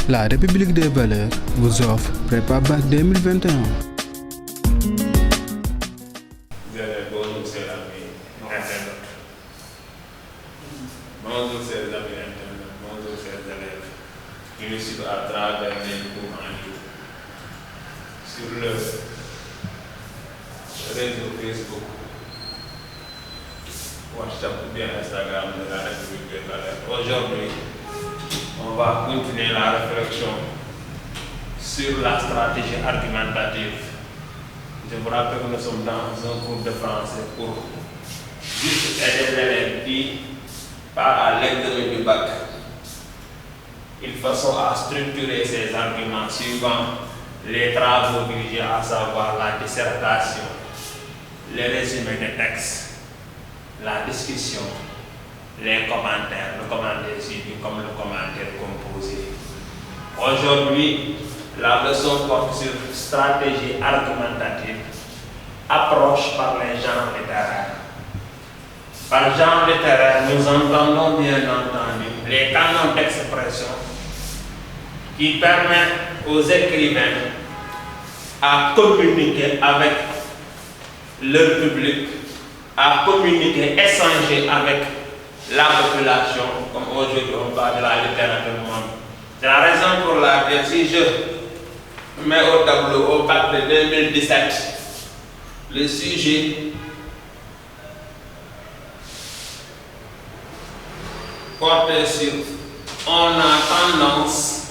La République des valeurs vous offre Prépa Bac 2021. Bonjour chers amis internautes. Bonjour chers amis internautes. Bonjour chers élèves qui nous suivent à travers les cours en ligne sur le réseau Facebook, WhatsApp ou bien Instagram de la République des valeurs. Aujourd'hui, on va continuer la réflexion sur la stratégie argumentative. Je vous rappelle que nous sommes dans un cours de français pour juste aider les élèves qui partent à l'examen du bac. Ils façon à structurer ces arguments suivant les travaux dirigés, à savoir la dissertation, les résumés des textes, la discussion, les commentaires, le commentaire suivi comme le commentaire composé. Aujourd'hui, la leçon porte sur stratégie argumentative, approche par les genres littéraires. Par genre littéraire, nous entendons bien entendu les canons d'expression qui permettent aux écrivains à communiquer avec leur public, à communiquer, échanger avec la population, comme aujourd'hui on parle de la littérature monde. C'est la raison pour laquelle si je mets au tableau au bac de 2017 le sujet porté sur on a tendance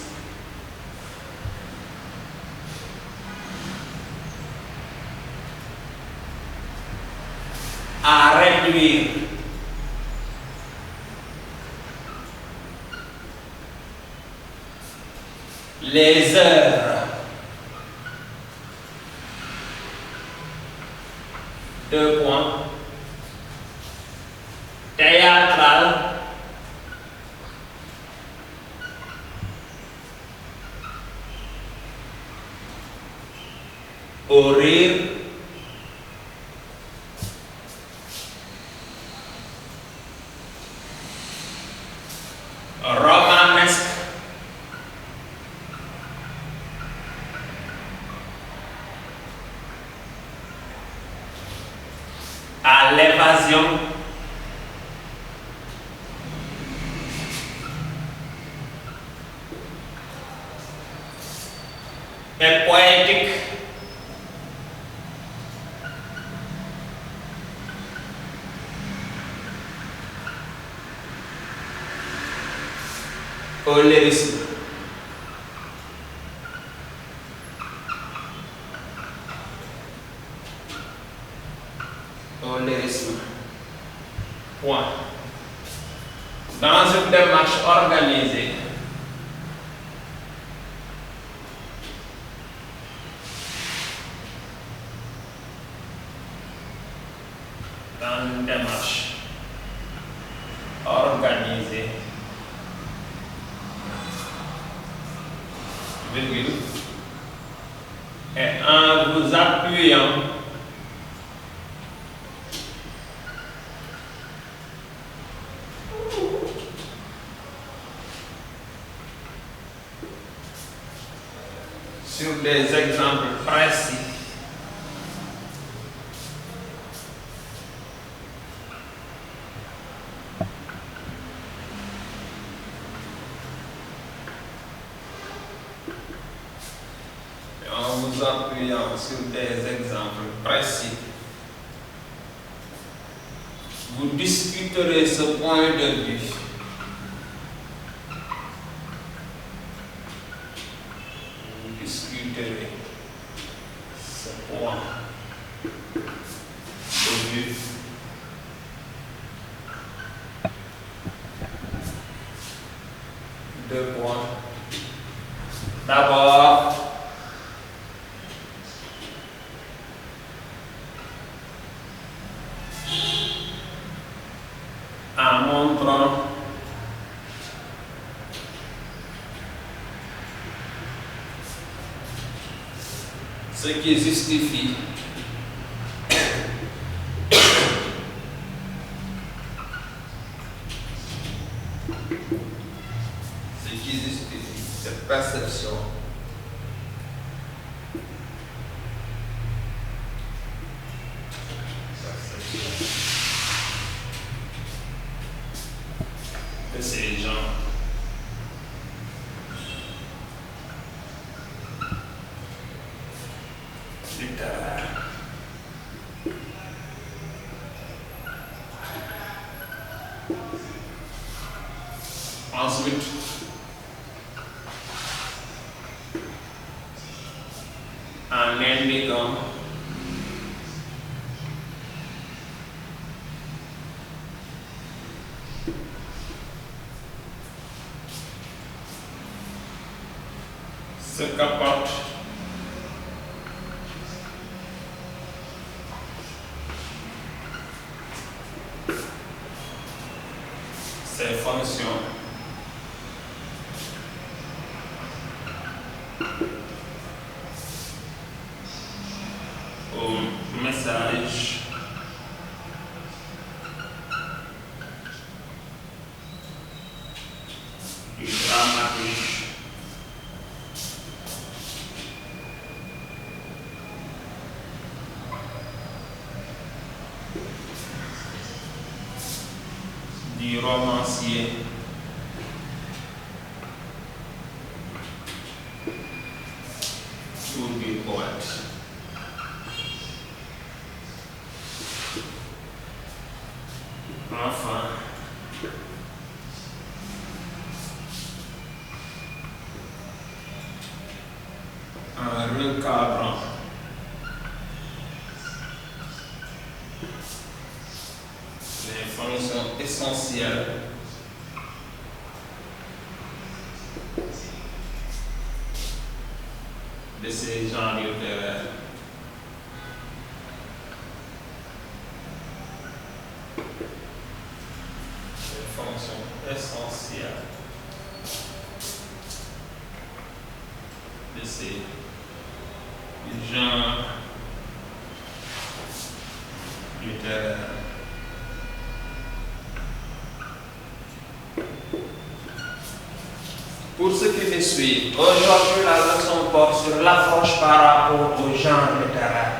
à réduire les heures de théâtrales au rire romanesque à l'évasion et poétique au lyrisme. Au lyrisme. Point. Dans une démarche organisée, virgule, et en vous appuyant sur des exemples précis vous appuyant sur des exemples précis, vous discuterez ce point de vue. Vous discuterez ce point de vue. Deux points. D'abord, en montrant ce qui justifie cette perception. De ces gens. Littéraires. Ensuite, en indiquant ce qu'apporte ces fonctions au message du dramaturge du romancier ou du poète. Enfin, en recadrant les fonctions essentielles de ces genres littéraires. Les fonctions essentielles de ces genres littéraires. Pour ceux qui me suivent, aujourd'hui la leçon porte sur l'approche par rapport au genre littéraire.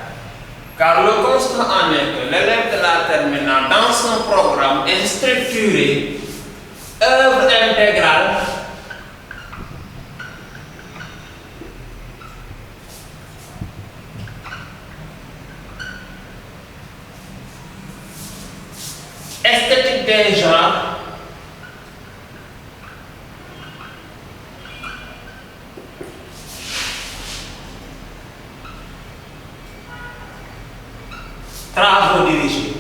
Car le constat en est que l'élève de la terminale, dans son programme, est structuré, œuvre intégrale, esthétique des genres, travaux dirigés.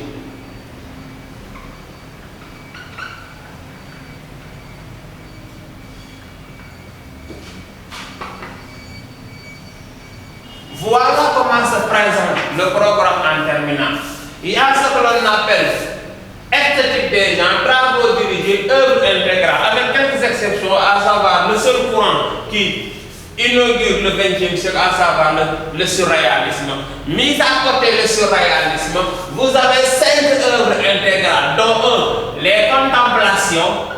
Voilà comment se présente le programme en terminale. Il y a ce que l'on appelle esthétique des gens, travaux dirigés, œuvre intégrale, avec quelques exceptions, à savoir le seul courant qui inaugure le XXe siècle, à savoir le surréalisme. Mis à côté le surréalisme, vous avez 5 œuvres intégrales, dont les contemplations,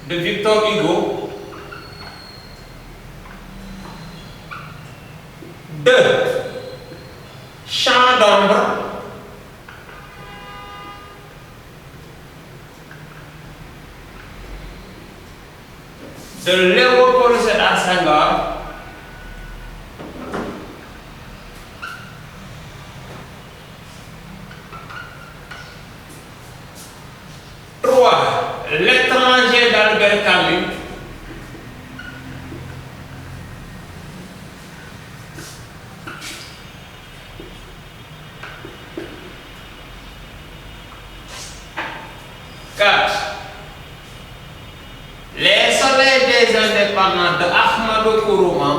de Victor Hugo, 2 Chants d'ombre, de Léopold Sédar Senghor, 3 L'étranger d'Albert Camus, 4 Les soleils des indépendants de Ahmadou Kourouma,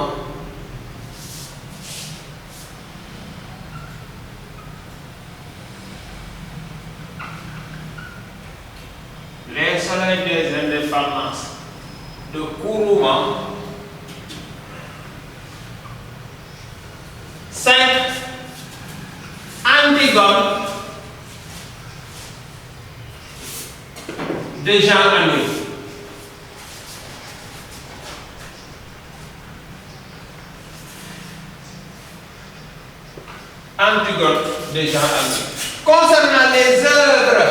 5 Antigone, de Jean Anouilh. Antigone de Jean Anouilh. Concernant les œuvres,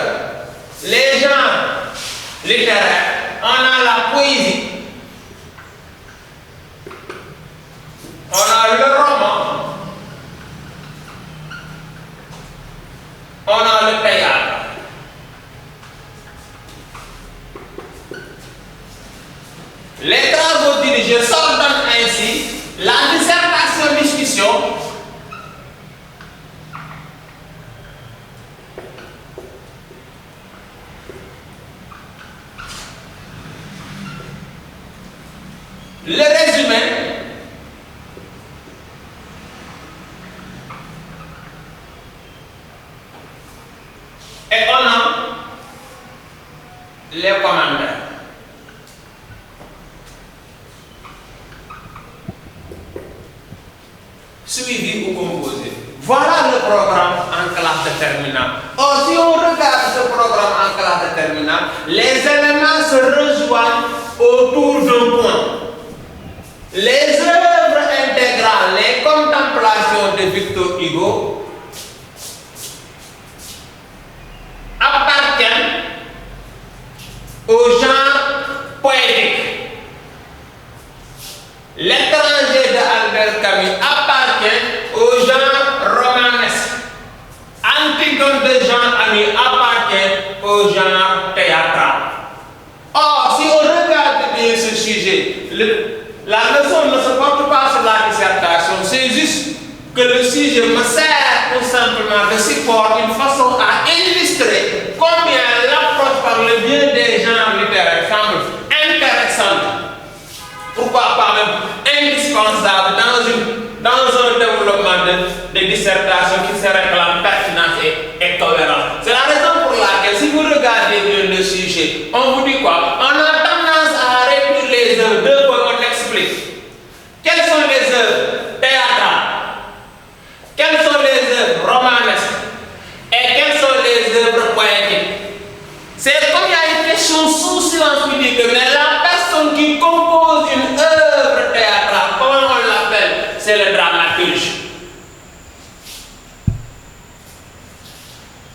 les genres littéraires, on a la poésie, on a le roman, on a le théâtre. Les travaux dirigés s'ordonnent ainsi la dissertation-discussion, le résumé, et on a les commentaires. Suivi ou composé. Voilà le programme en classe de terminale. Or, si on regarde ce programme en classe de terminale, les éléments se rejoignent autour d'un point. Les œuvres intégrales, les contemplations de Victor Hugo appartiennent au genre poétique. L'étranger de Albert Camus appartient au genre romanesque. Antigone de Jean Anouilh appartient au genre théâtral. Or, si on regarde bien ce sujet, la leçon ne se porte pas sur la dissertation, c'est juste que le sujet me sert tout simplement de support, une façon à illustrer combien l'approche par le biais des genres littéraires semble intéressante. Pourquoi pas même indispensable dans un développement de dissertation qui se réclame pertinence et cohérence. C'est la raison pour laquelle, si vous regardez bien le sujet, on vous dit quoi? On a tendance à réduire les œuvres. Deux fois, on explique. Quelles sont les œuvres théâtrales? Quelles sont les œuvres romanesques? Et quelles sont les œuvres poétiques? C'est comme il y a une question sous silence qui dit que mais la personne qui compose une œuvre théâtrale, comment on l'appelle? C'est le dramaturge.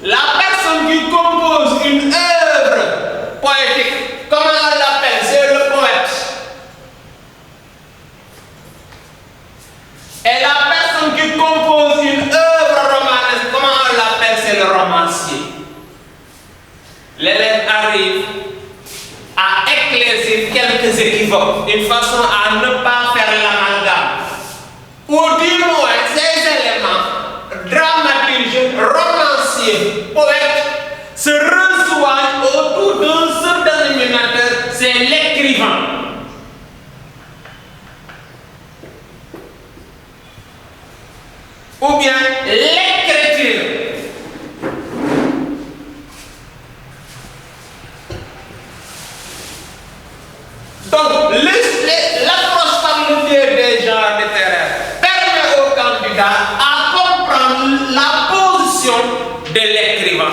La personne qui compose une œuvre poétique, comment on l'appelle? C'est le poète. Et la personne qui compose une œuvre romanesque, comment on l'appelle? C'est le romancier. L'élève arrive à éclaircir quelques équivoques, une façon à ne pas faire l'amalgame. Ou du moins, ces éléments, dramaturge, romancier, poète, se rejoignent autour d'un seul dénominateur, c'est l'écrivain. Ou bien l'écriture. Donc, l'approche par le biais des genres littéraires permet au candidat à comprendre la position de l'écrivain.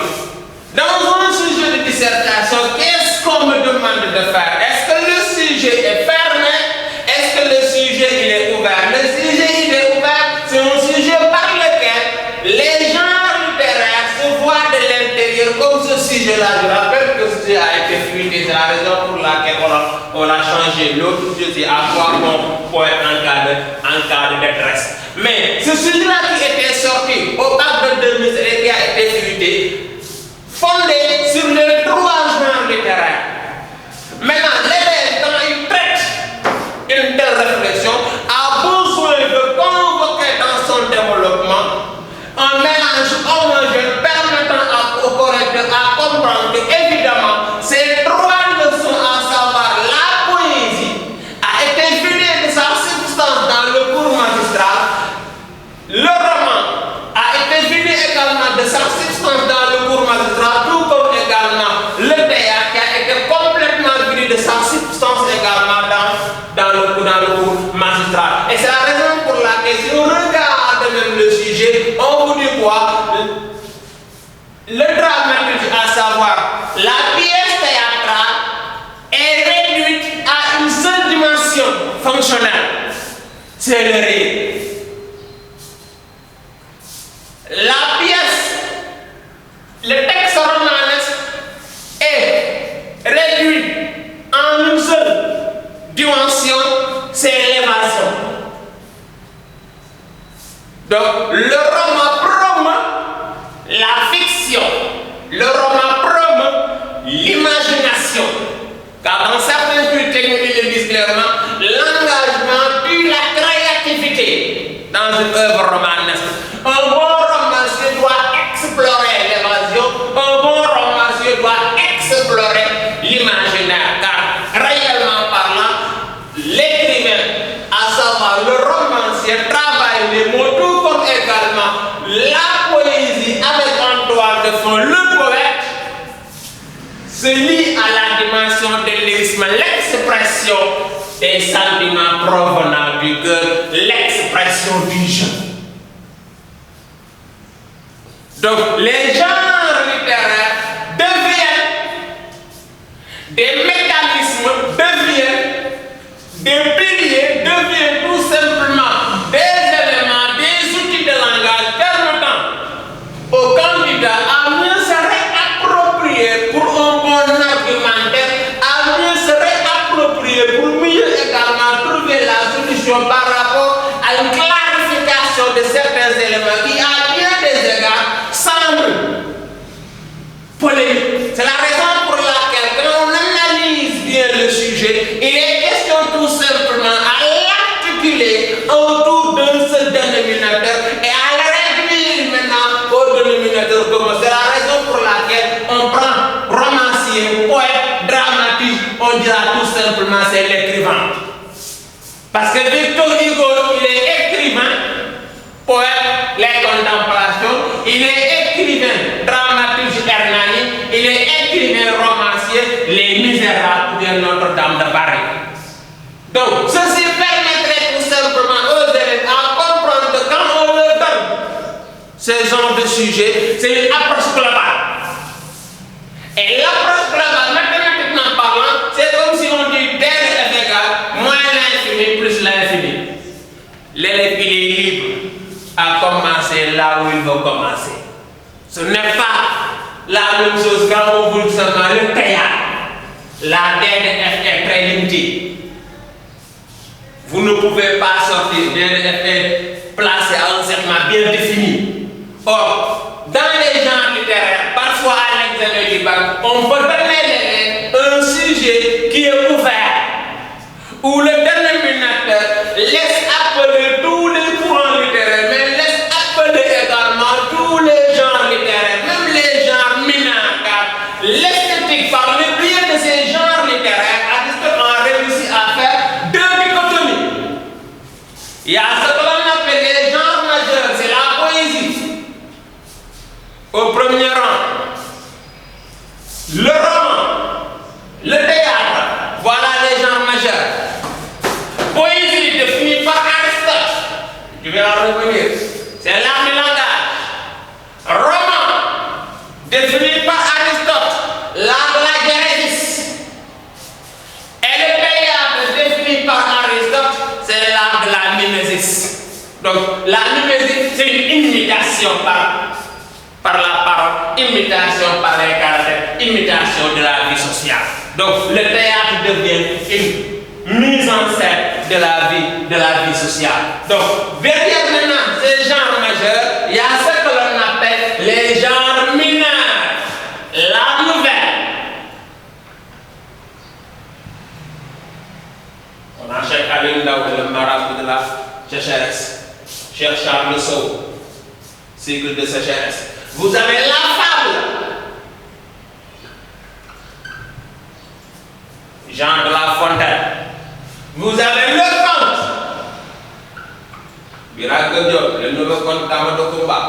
Dans un sujet de dissertation, qu'est-ce qu'on me demande de faire? Est-ce que le sujet est fermé? Est-ce que le sujet il est ouvert? Le sujet il est ouvert, c'est un sujet par lequel les genres littéraires se voient de l'intérieur comme ce sujet-là. Je rappelle que ce sujet a été fuité, c'est la raison pour laquelle on a changé l'autre sujet à quoi on poète en cas de détresse. Mais ce sujet-là qui était sorti au cadre de 2000 et qui a été fuité, fondé sur les trois genres littéraires. Maintenant, l'élève, quand il traite une telle réflexion, a besoin de convoquer dans son développement un mélange homogène permettant au correcteur à comprendre que, évidemment, ces trois leçons, à savoir la poésie, a été vidée de sa substance dans le cours magistral, le roman a été vidé également de sa substance dans le cours magistral, tout comme également le théâtre qui a été complètement vidé de sa substance également dans le cours magistral. Et c'est la raison pour laquelle, si on regarde même le sujet, on vous dit quoi? Le dramaturge, à savoir la pièce théâtrale, fonctionnel, c'est le rire. La pièce, le texte romanesque est réduit en une seule dimension, c'est l'évasion. Donc, le roman promeut la fiction, le roman promeut l'imagination. Car dans certains cultures techniques, ils le disent clairement, l'engagement tue la créativité dans une œuvre romanesque. Un bon romancier doit explorer l'évasion, un bon romancier doit explorer l'imaginaire. Car réellement parlant, l'écrivain, à savoir le romancier, travaille les mots tout comme également la poésie avec en toile de fond le poète se lie à la dimension de l'isme, l'expression des sentiments provenant du cœur, l'expression du jeu. Donc les genres littéraires deviennent des mécanismes, deviennent des piliers, deviennent tout simplement des éléments, des outils de langage permettant aux candidats à mieux se réapproprier pour un bon argumentaire, à mieux se réapproprier pour mieux également trouver la solution par rapport à une clarification de certains éléments qui, à bien des égards, semblent polémiques. C'est la raison pour laquelle, quand on analyse bien le sujet, il est question tout simplement à l'articuler autour d'un seul dénominateur et à le réduire maintenant au dénominateur commun. C'est la raison pour laquelle on prend romancier, poète, dramatique, on dira tout simplement c'est l'écrivain. Parce que Victor Hugo, il est écrivain, poète, les contemplations, il est écrivain, dramatique, Hernani, il est écrivain, romancier, les Misérables, bien Notre-Dame de Paris. Donc, ceci permettrait tout simplement aux élèves à comprendre que quand on leur donne ce genre de sujet, c'est une approche globale. Et l'approche globale, mathématiquement parlant, c'est comme si on dit derrière est égal, moins l'infini plus l'infini. L'élève, il est libre à commencer là où il veut commencer. Ce n'est pas la même chose quand on vous seulement le théâtre. La DDF est très limitée. Vous ne pouvez pas sortir, DDF est placé à un segment bien défini. Or, dans les genres littéraires, parfois à l'examen du bac, on peut donner un sujet qui est ouvert, où le dénominateur laisse appeler tous les courants littéraires, mais laisse appeler également tous les genres littéraires, même les genres mineurs, car l'esthétique, par le biais de ces genres littéraires, a réussi à faire deux dichotomies. Il y a ce que l'on appelle les genres majeurs, c'est la poésie. Au premier rang, le roman, le théâtre, voilà les genres majeurs. Poésie définie par Aristote, je vais en revenir, c'est l'art du langage. Roman, défini par Aristote, l'art de la génésis. Et le théâtre, défini par Aristote, c'est l'art de la mimésis. Donc la mimésis, c'est une imitation par la parole, imitation par les caractères, imitation de la vie sociale. Donc le théâtre devient une mise en scène de la vie sociale. Donc derrière maintenant ces genres majeurs, il y a ce que l'on appelle les genres mineurs. La nouvelle. On a Cheikh Aliou Ndao, le marabout de la sécheresse. Cheikh Charles Sow, cycle de sécheresse. Vous avez la fable, Jean de La Fontaine. Vous avez le conte, Birague Diop, le nouveau conte d'Amadou Koumba.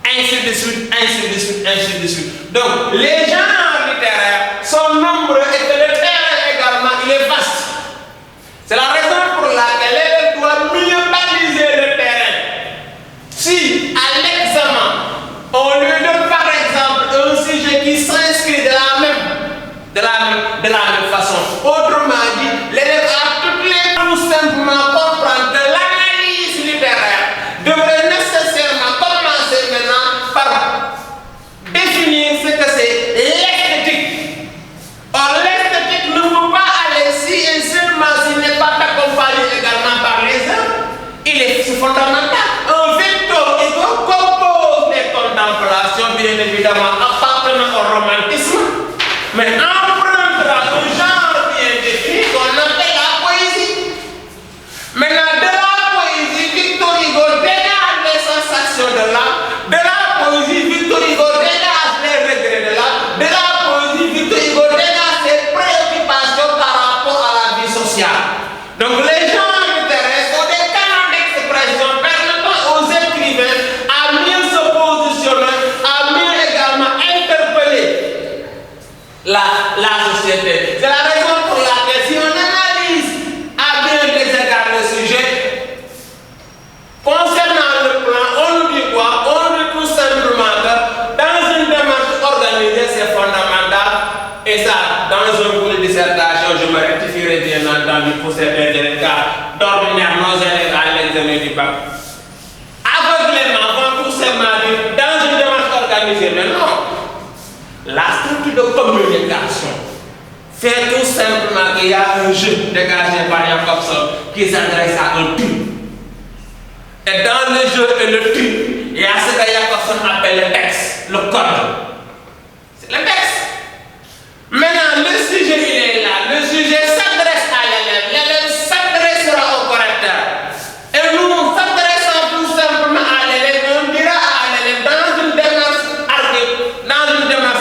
Ainsi de suite, ainsi de suite, ainsi de suite. Donc, les genres littéraires sont nombreux et que le terrain également, il est vaste. C'est la raison pour laquelle l'élève doit mieux baliser le terrain. Si, à l'examen, on lui donne par exemple un sujet qui s'inscrit de la même façon. Autrement dit, l'élève a toutes les tout simplement nécessairement appartenant au romantisme, mais emprunte à un genre bien défini qu'on appelle la poésie. Maintenant, de la poésie, Victor Hugo dégage les sensations de l'âme, de la poésie, Victor Hugo dégage les regrets de l'âme, de la poésie, Victor Hugo dégage ses préoccupations par rapport à la vie sociale. Donc les gens littéraires sont des canaux d'expression permettant aux écrivains à mieux se positionner, à mieux également interpeller la société. C'est la raison pour laquelle si on analyse à bien des égards le sujet, concernant le plan, on nous dit quoi? On nous dit tout simplement que dans une démarche organisée, c'est fondamental. Et ça, dans un cours de dissertation, je me rectifierai bien entendu pour certains cas d'ordinaire nos élèves à l'examen du bac. Aveuglément, vont tout simplement dire dans une démarche organisée, mais non. La structure de communication fait tout simplement qu'il y a un jeu dégagé par Jacobson qui s'adresse à un truc. Et dans le jeu et le truc, il y a ce que Jacobson appelle le texte, le code. C'est le texte. Maintenant, le sujet, il est là. Le sujet s'adresse à l'élève. L'élève s'adressera au correcteur. Et nous, s'adressant tout simplement à l'élève, on dira à l'élève dans une démarche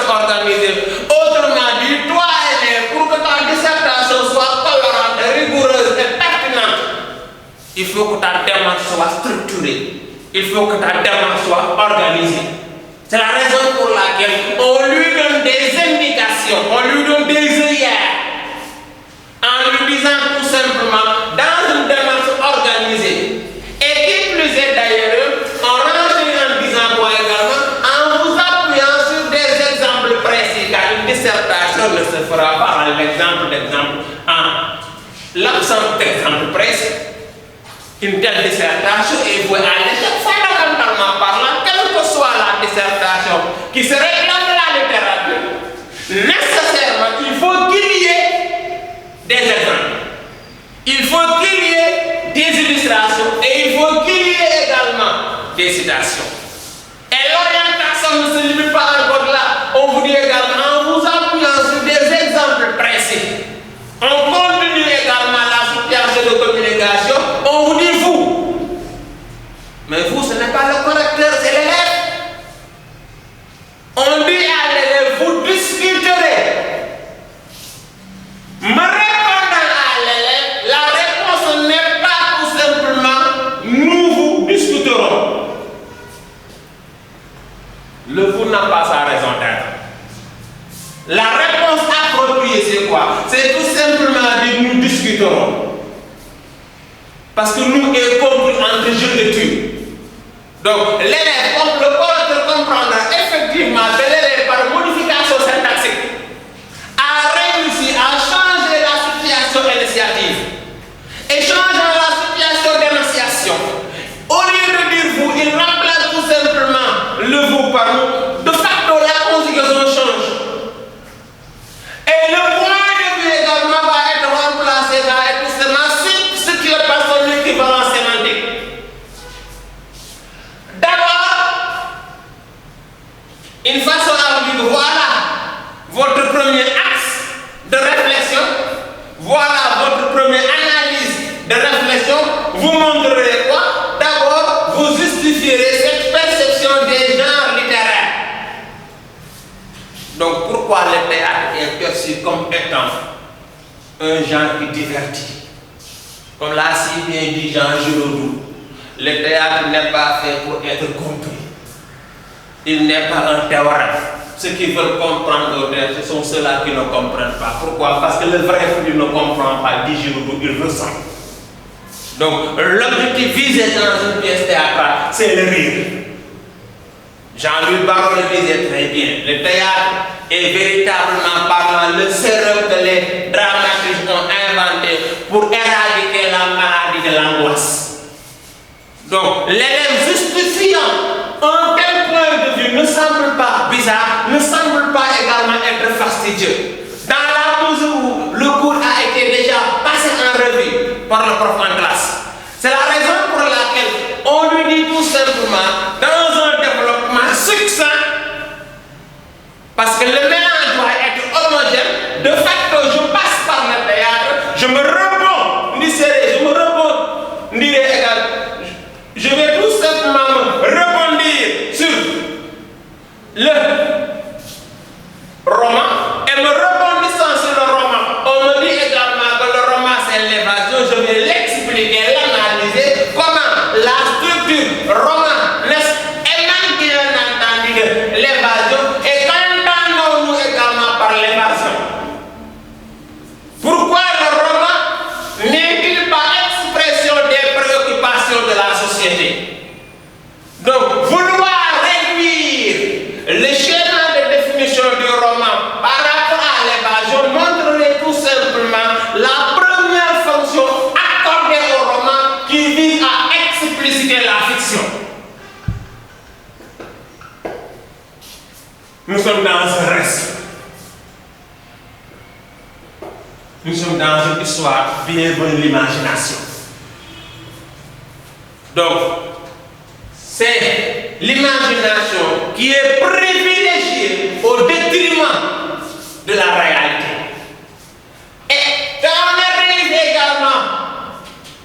organisée. Autrement dit, toi, élève, pour que ta dissertation soit cohérente, rigoureuse et pertinente, il faut que ta démarche soit structurée. Il faut que ta démarche soit organisée. C'est la raison pour laquelle on lui donne des indications, on lui donne des œillères, en lui disant tout simplement dans une démarche organisée. Et qui plus est d'ailleurs, on rentre en disant quoi également, en vous appuyant sur des exemples précis, car une dissertation ne se fera pas en l'exemple d'exemple, en l'absence d'exemple précis. Une telle dissertation est vouée à l'échec fondamentalement parlant, quelle que soit la dissertation qui se réclame de la littérature. Nécessairement, il faut qu'il y ait des exemples, il faut qu'il y ait des illustrations et il faut qu'il y ait également des citations. Et l'orientation ne se limite pas encore là. On vous dit également, en vous appuyant sur des exemples précis, on continue également la situation de communication. On vous dit vous, mais vous, ce n'est pas le correcteur, c'est l'élève. On dit à l'élève, vous discuterez. Me répondant à l'élève, la réponse n'est pas tout simplement nous vous discuterons. Le vous n'a pas sa raison d'être. La réponse appropriée, c'est quoi? C'est tout simplement dire nous discuterons. Parce que nous est compris entre jeu et tu. Donc, l'élève, le correcteur comprendra effectivement que l'élève, par modification syntaxique, a réussi à changer la situation initiative et changeant la situation d'énonciation. Au lieu de dire vous, il remplace tout simplement le vous par nous. De facto, la conjugaison change. Et le point de vue également va être remplacé, va être tout simplement ce qui est par son équivalent sémantique. D'abord, une façon à vous dire, voilà votre premier axe de réflexion, voilà votre première analyse de réflexion. Vous montrerez quoi? D'abord, vous justifierez cette perception des genres littéraires. Donc, pourquoi le théâtre est perçu comme étant un genre qui divertit? Comme l'a si bien dit Jean Giraudoux, le théâtre n'est pas fait pour être compris. Il n'est pas un théorème. Ceux qui veulent comprendre le théâtre, ce sont ceux-là qui ne comprennent pas. Pourquoi? Parce que le vrai fruit ne comprend pas, dit Giraudoux, il ressent. Donc, l'objectif visé dans une pièce théâtrale, c'est le rire. Jean-Louis Barrault le disait très bien, le théâtre est véritablement parlant le sérum que les dramaturges ont inventé pour éradiquer la maladie de l'angoisse. Donc, l'élève justifiant un tel point de vue ne semble pas bizarre, ne semble pas également être fastidieux. Dans la mesure où le cours a été déjà passé en revue par le prof en classe. C'est la raison pour laquelle on lui dit tout simplement, dans un développement succinct, Parce que le mélange doit être homogène. De facto, je passe par le théâtre, je me rebond, je me rebond, je vais tout simplement me rebondir sur le roman et me rebondissant sur le roman, on me dit également que le roman c'est l'évasion, je vais l'expliquer, l'analyser, comment la structure romanesque émane bien entendu de l'évasion et qu'entendons-nous également par l'évasion. Pourquoi le roman n'est-il pas expression des préoccupations de la société? Donc, vouloir réduire le schéma de définition du roman par rapport à l'évasion montrerait tout simplement la première fonction accordée au roman qui vise à expliciter la fiction. Nous sommes dans un récit. Nous sommes dans une histoire bienvenue l'imagination. Donc, c'est l'imagination qui est privilégiée au détriment de la réalité. Et quand on arrive également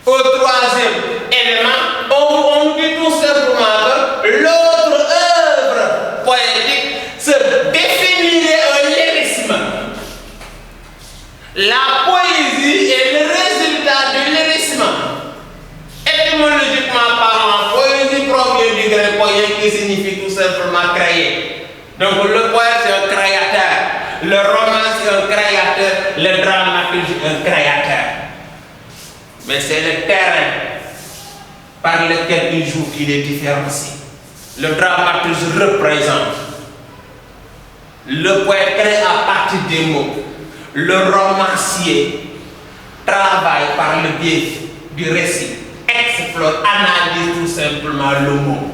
au troisième élément, on dit tout simplement que l'autre œuvre poétique se définirait un lyrisme. La poésie est le résultat du lyrisme. Étymologiquement parlant, poésie provient du grec poien qui signifie tout simplement créer. Donc le poète c'est un créateur, le roman c'est un créateur, le dramaturge un créateur. Mais c'est le terrain par lequel il joue qu'il est différencié. Le dramaturge représente. Le poète crée à partir des mots. Le romancier travaille par le biais du récit, explore, analyse tout simplement le mot.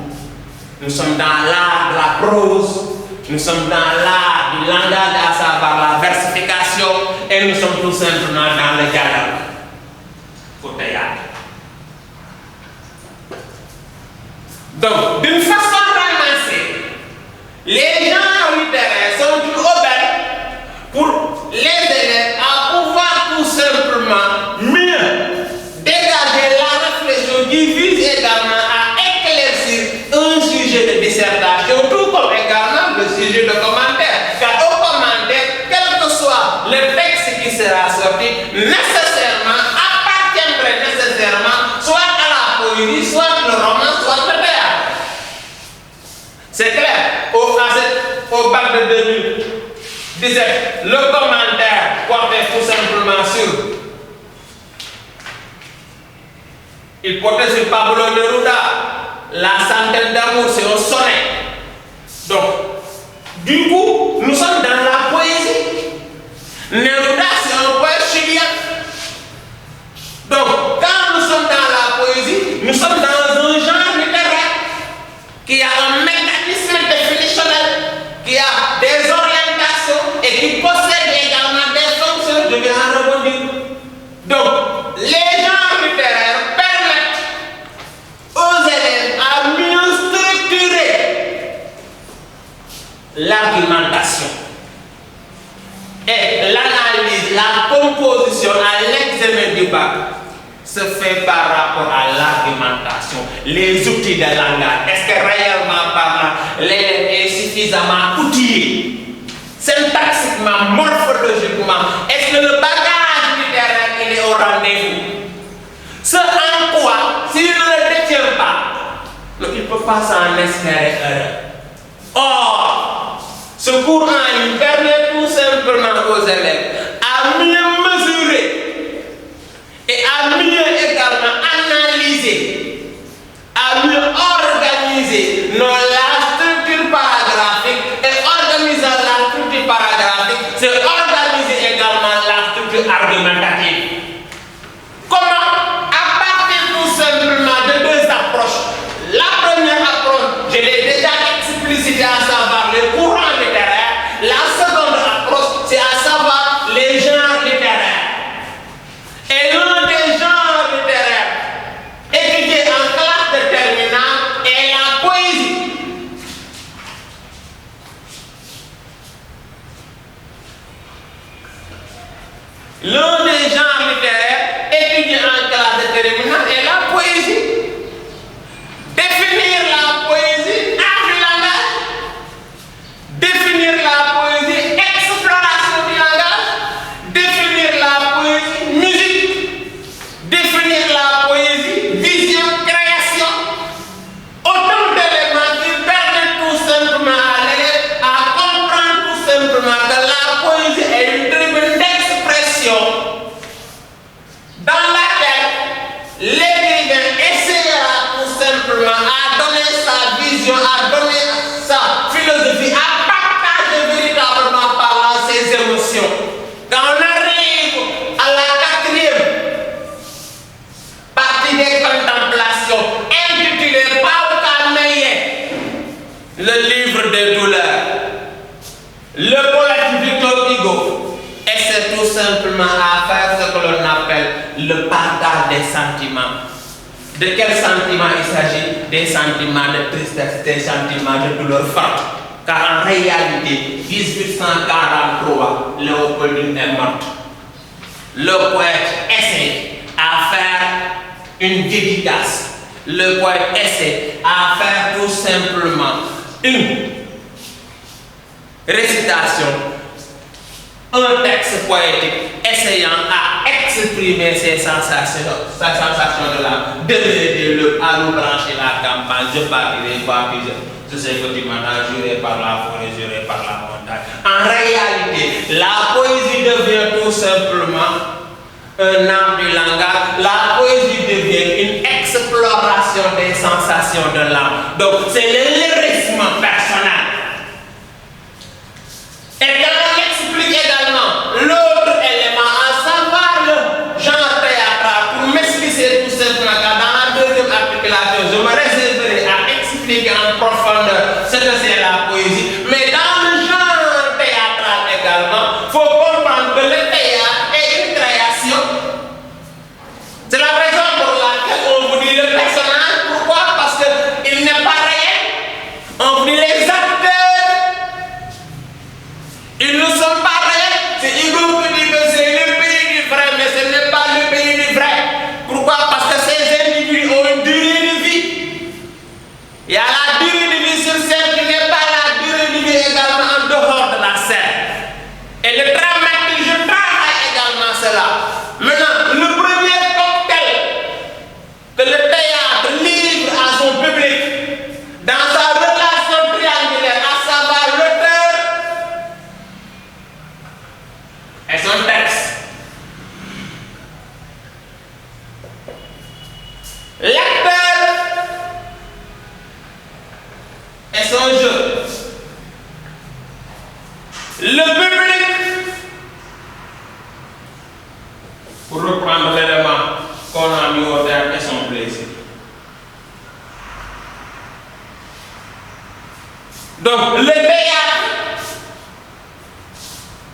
Nous sommes dans l'art de la prose, nous sommes dans l'art du langage, à savoir la versification, et nous sommes tout simplement dans le dialogue au théâtre. Donc, d'une façon ramassée, les genres littéraires sont une aubaine pour les élèves à pouvoir tout simplement mieux dégager la réflexion qui vise également à éclaircir un sujet de dissertation, tout comme également le sujet de commentaire. Car au commentaire, quel que soit le texte qui sera sorti, nécessairement appartiendrait nécessairement soit à la poésie, soit le roman, soit le théâtre. C'est clair, au bac de 2017, le commentaire portait tout simplement sur. Il portait sur Pablo Neruda, la centaine d'amour, c'est un sonnet. Donc, du coup, nous sommes dans la poésie. Neruda, c'est un poète chilien. Donc, quand nous sommes dans la poésie, nous sommes dans un genre littéraire qui a un mécanisme définitionnel, qui a des orientations et qui possède également des fonctions. Je vais en rebondir. Donc, les genres littéraires permettent aux élèves à mieux structurer l'argumentation et l'analyse, la composition à l'examen du bac se fait par rapport à l'argumentation, les outils de langage. Est-ce que réellement parlant, l'élève est suffisamment outillé, syntaxiquement, morphologiquement? Est-ce que le bagage littéraire il est au rendez-vous? Ce en quoi, s'il ne le détient pas, il ne peut pas s'en espérer heureux. Or, ce cours en ligne permet tout simplement aux élèves à mieux mesurer et à mieux également analyser, à mieux organiser la structure paragraphique et organiser la structure paragraphique, c'est organiser également la structure argumentative. Comment? À partir tout simplement de deux approches. La première approche, je l'ai déjà explicité, à savoir les courants littéraires. La seconde approche, c'est à savoir les genres littéraires. Et l'un des genres littéraires étudiés en classe de terminale est la poésie. L'un des genres littéraires étudiés en classe de terminale est la poésie. Définir la poésie, art du langage. Définir la poésie, exploration du langage. Définir la poésie, musique. Définir la poésie, vision, création. Autant d'éléments qui permettent tout simplement à comprendre tout simplement que la poésie est une tribune d'expression dans laquelle l'écrivain essaiera tout simplement à donner sa vision, à donner sa philosophie, à partager véritablement par ses émotions. Quand on arrive à la 4e partie des contemplations, intitulée Pauka Meye, le livre des douleurs, le poète Victor Hugo essaie tout simplement à faire ce que l'on appelle le partage des sentiments. De quels sentiments il s'agit? Des sentiments de tristesse, des sentiments de douleur forte. Car en réalité, 1843, Léopoldine est morte. Le poète essaie à faire une dédicace. Le poète essaie à faire tout simplement une récitation, un texte poétique essayant à exprimer ses sensations de l'âme, de m'aider à nous brancher la campagne, je partirai voir je sais que tu m'as juré par la forêt, juré par la montagne. En réalité, la poésie devient tout simplement un art du langage. La poésie devient une exploration des sensations de l'âme. Donc c'est le lyrisme personnel. Et quand on explique également l'autre élément, à savoir le genre théâtral, pour m'expliquer tout simplement, car dans la deuxième articulation, je me réserverai à expliquer en profondeur ce que c'est la poésie. Mais dans le genre théâtral également, il faut comprendre que le théâtre est une création. C'est la raison pour laquelle on vous dit le personnage. Pourquoi? Parce qu'il n'est pas réel. On vous dit les acteurs. Ils ne sont pas réels. C'est Hugo qui dit que c'est le pays du vrai, mais ce n'est pas le pays du vrai. Pourquoi? Parce que ces individus ont une durée de vie. Il y a la durée de vie sur scène qui n'est pas la durée de vie également en dehors de la scène. Et le dramatique, je travaille également cela. Maintenant, le premier cocktail que le théâtre livre à son public dans sa relation triangulaire, à savoir l'auteur et son texte. L'acteur et son jeu. Le public, pour reprendre l'élément qu'on a mis au terme, et son plaisir. Donc, le théâtre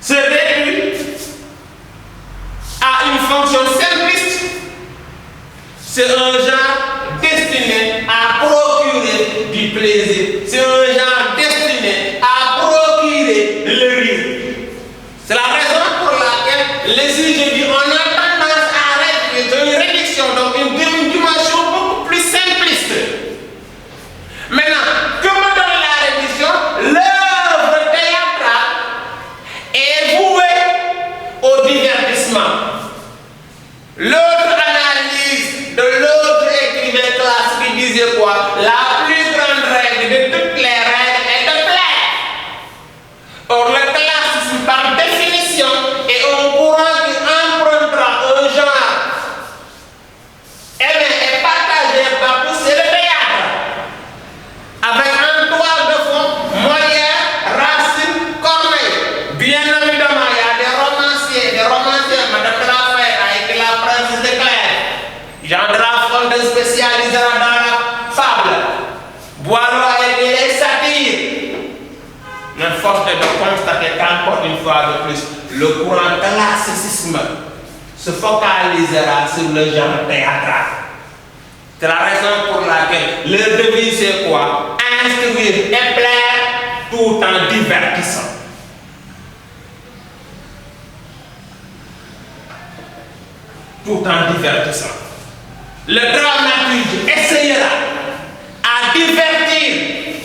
se réduit à une fonction simpliste. C'est un genre destiné à procurer du plaisir. C'est un genre destiné à procurer le rire. C'est la raison pour laquelle les sujets disent on a tendance à réduire une réduction, donc une dimension beaucoup plus simpliste. Maintenant, que me donne la réduction? L'œuvre théâtrale est vouée au divertissement. L'autre analyse de l'autre écrivain classique disait quoi? La plus grande règle de toutes les règles est de plaire. Or, le classicisme par définition est un courant qui empruntera un genre aimé et partagé par tous, c'est le théâtre. Avec un toile de fond, Molière, Racine, Corneille. Bien évidemment, il y a des romanciers, Madame de la Fayette a écrit La Princesse de Clèves. Jean de la Fontaine spécialisera dans la fable. Boileau a écrit les satires. Mais force est de constater qu'encore une fois de plus, le courant classicisme se focalisera sur le genre théâtral. C'est la raison pour laquelle leur devise c'est quoi? Instruire et plaire tout en divertissant. tout en divertissant. Le dramaturge essayera à divertir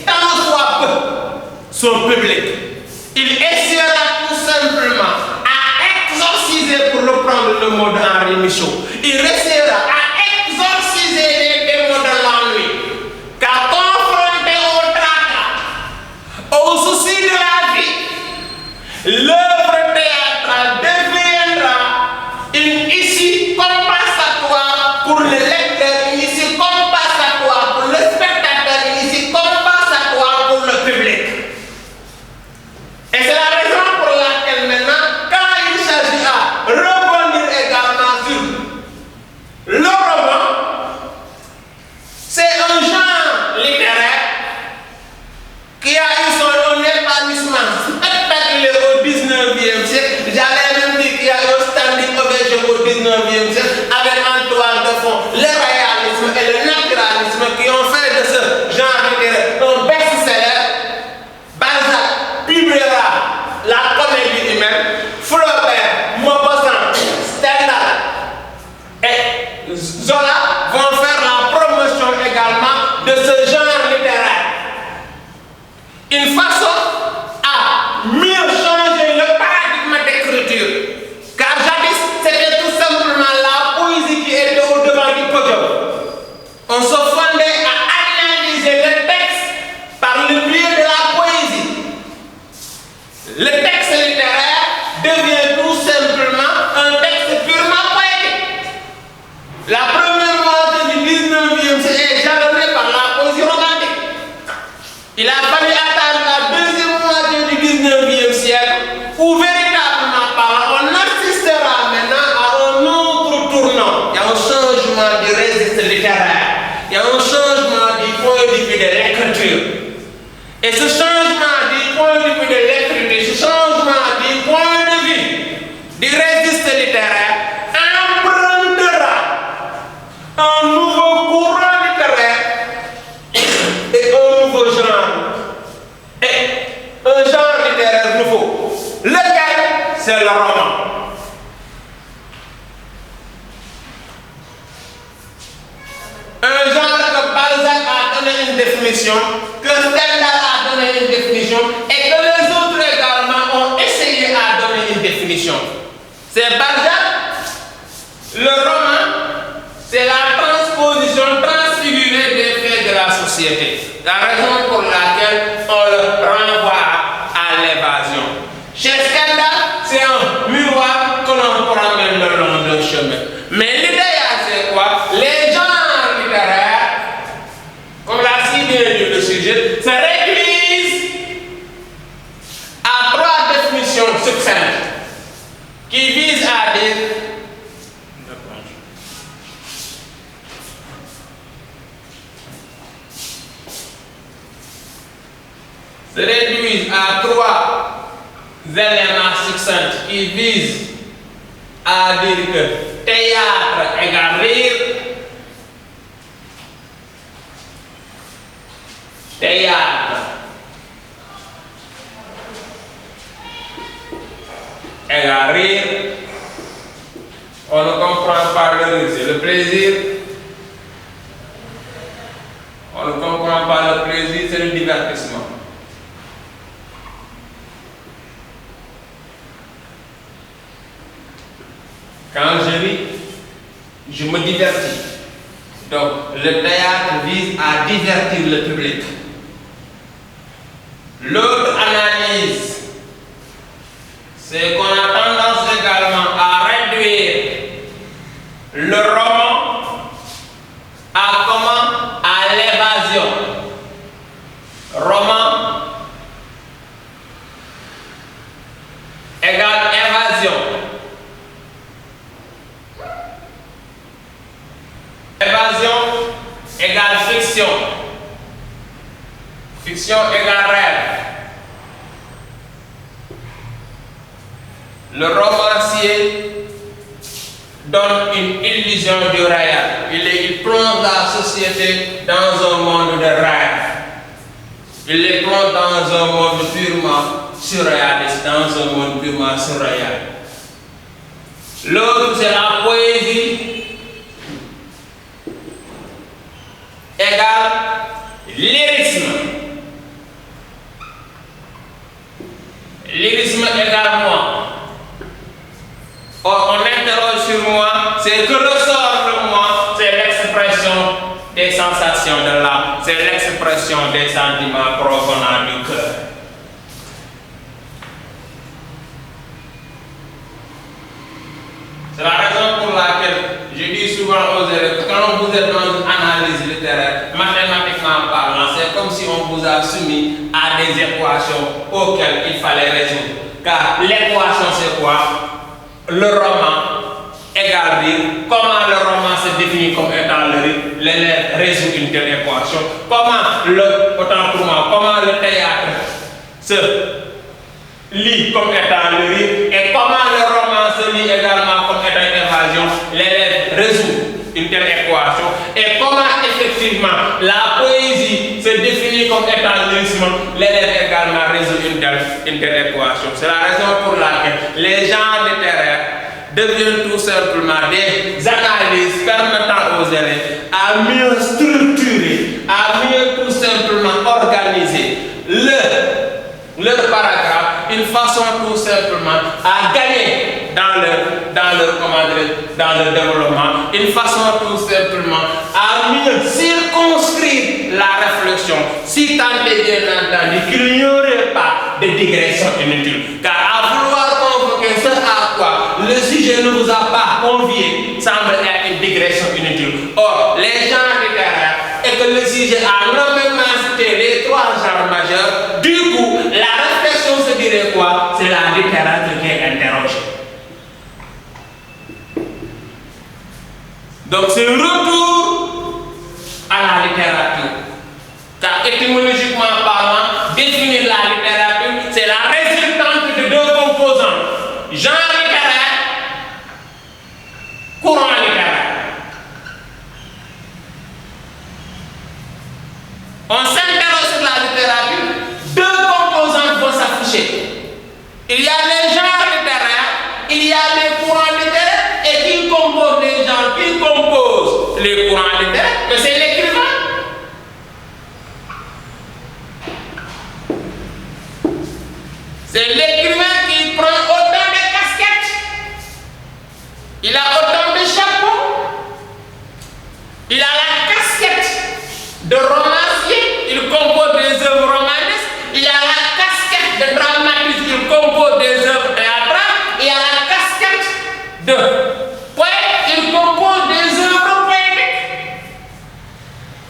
tant soit peu son public. Il essayera tout simplement à exorciser, pour reprendre le mot d'Henri Michaud, il essayera à exorciser les démons de l'ennui. Car confronté au tracas, au souci de la vie, l'œuvre théâtrale deviendra une issue compensatoire pour le lecteur, une issue compensatoire pour le spectateur, une issue compensatoire pour le public. Et c'est la raison pour laquelle maintenant, quand il s'agit à rebondir également sur le roman, c'est un genre littéraire qui a eu son épanouissement spectaculaire au 19e siècle. J'allais même dire qu'il y a eu un standing ovation au 19e siècle avec en toile de fond le réalisme et le naturalisme qui ont fait de ce genre littéraire un best-seller. Balzac publiera La comédie humaine, Flaubert, Maupassant, Stendhal et Zola vont faire la promotion également de ce genre littéraire. Une façon à mieux changer le paradigme d'écriture. Car jadis, c'était tout simplement la poésie qui était au devant du podium. On se fondait à analyser le texte par le biais de la poésie. Le texte littéraire devient tout simplement un texte purement poétique. La première moitié du 19e siècle est jalonnée par la poésie romantique. Il a fallu attendre la deuxième moitié du 19e siècle où véritablement parlant, on assistera maintenant à un autre tournant. Il y a un changement du registre littéraire. Il y a un changement du point de vue de l'écriture. Et ce changement du point de vue de l'écriture, ce changement du point de vue du registre littéraire empruntera un nouveau courant littéraire et un nouveau genre. Et un genre littéraire nouveau. Lequel? C'est le roman. Un genre que Balzac a donné une définition, que Stendhal a donné une définition et que les autres également ont essayé à donner une définition. C'est Balzac, le roman, c'est la transposition transfigurée des faits de la société. La raison pour laquelle on le renvoie à l'évasion. Chez Stendhal, c'est un miroir que l'on promène le long d'un chemin. Mais l'idéal, c'est quoi? Les genres littéraires, comme l'a si bien dit le sujet, se réduisent à trois définitions succinctes qui visent à dire se réduisent à trois éléments succincts qui visent à dire que théâtre égale rire, théâtre égale rire, on ne comprend pas le rire, c'est le plaisir, on ne comprend pas le plaisir, c'est le divertissement. Quand je ris, je me divertis. Donc, le théâtre vise à divertir le public. L'autre analyse, c'est qu'on a tendance également à réduire le roman à comment? À l'évasion. Roman égale évasion. Évasion égale fiction. Fiction égale rêve. Le romancier donne une illusion du réel. Il plonge la société dans un monde de rêve. Il les plonge dans un monde purement surréaliste, dans un monde purement surréel. L'autre, c'est la poésie Lyrisme. Lyrisme également. Or, on interroge sur moi, c'est que ressort de moi, c'est l'expression des sensations de l'âme, c'est l'expression des sentiments provenant du cœur. C'est la raison pour laquelle je dis souvent aux élèves, quand vous êtes dans une analyse littéraire, mathématiquement parlant, c'est comme si on vous a soumis à des équations auxquelles il fallait résoudre. Car l'équation c'est quoi? Le roman égale rire. Comment le roman se définit comme étant le rire? L'élève résout une telle équation. Autant pour moi, comment le théâtre se lit comme étant le rire et comment le roman se lit également comme étant une évasion, l'élève résout une telle équation. Et comment effectivement la poésie se définit comme étant lyrisme, l'élève également résout une telle équation. C'est la raison pour laquelle les genres littéraires deviennent tout simplement des analyses permettant aux élèves à mieux structurer, à mieux tout simplement organiser leur paragraphe, une façon tout simplement à gagner dans le développement, une façon tout simplement à mieux circonscrire la réflexion, si tant est bien entendu qu'il n'y aurait pas de digression inutile. Car à vouloir convoquer ce à quoi le sujet ne vous a pas convié semble être une digression inutile. Or, les genres littéraires et que le sujet a nommément cité les trois genres majeurs, du coup, la réflexion se dirait quoi? C'est la littérature qui est interrogée. Donc c'est le retour à la littérature. Car étymologiquement parlant, définir la littérature, c'est la résultante de deux composants. Genre littéraire, courant littéraire. On s'interroge sur la littérature, deux composantes vont s'afficher. Il y a les genres littéraires, il y a les courants littéraires, et qui composent les genres, qui composent les courants littéraires, mais c'est l'écrivain. C'est l'écrivain qui prend autant de casquettes, il a autant de chapeaux, il a la casquette de romancier, il compose des œuvres romanesques, il a la casquette de dramatiste, il compose des œuvres théâtrales, il a la casquette de poète, il compose des œuvres poétiques.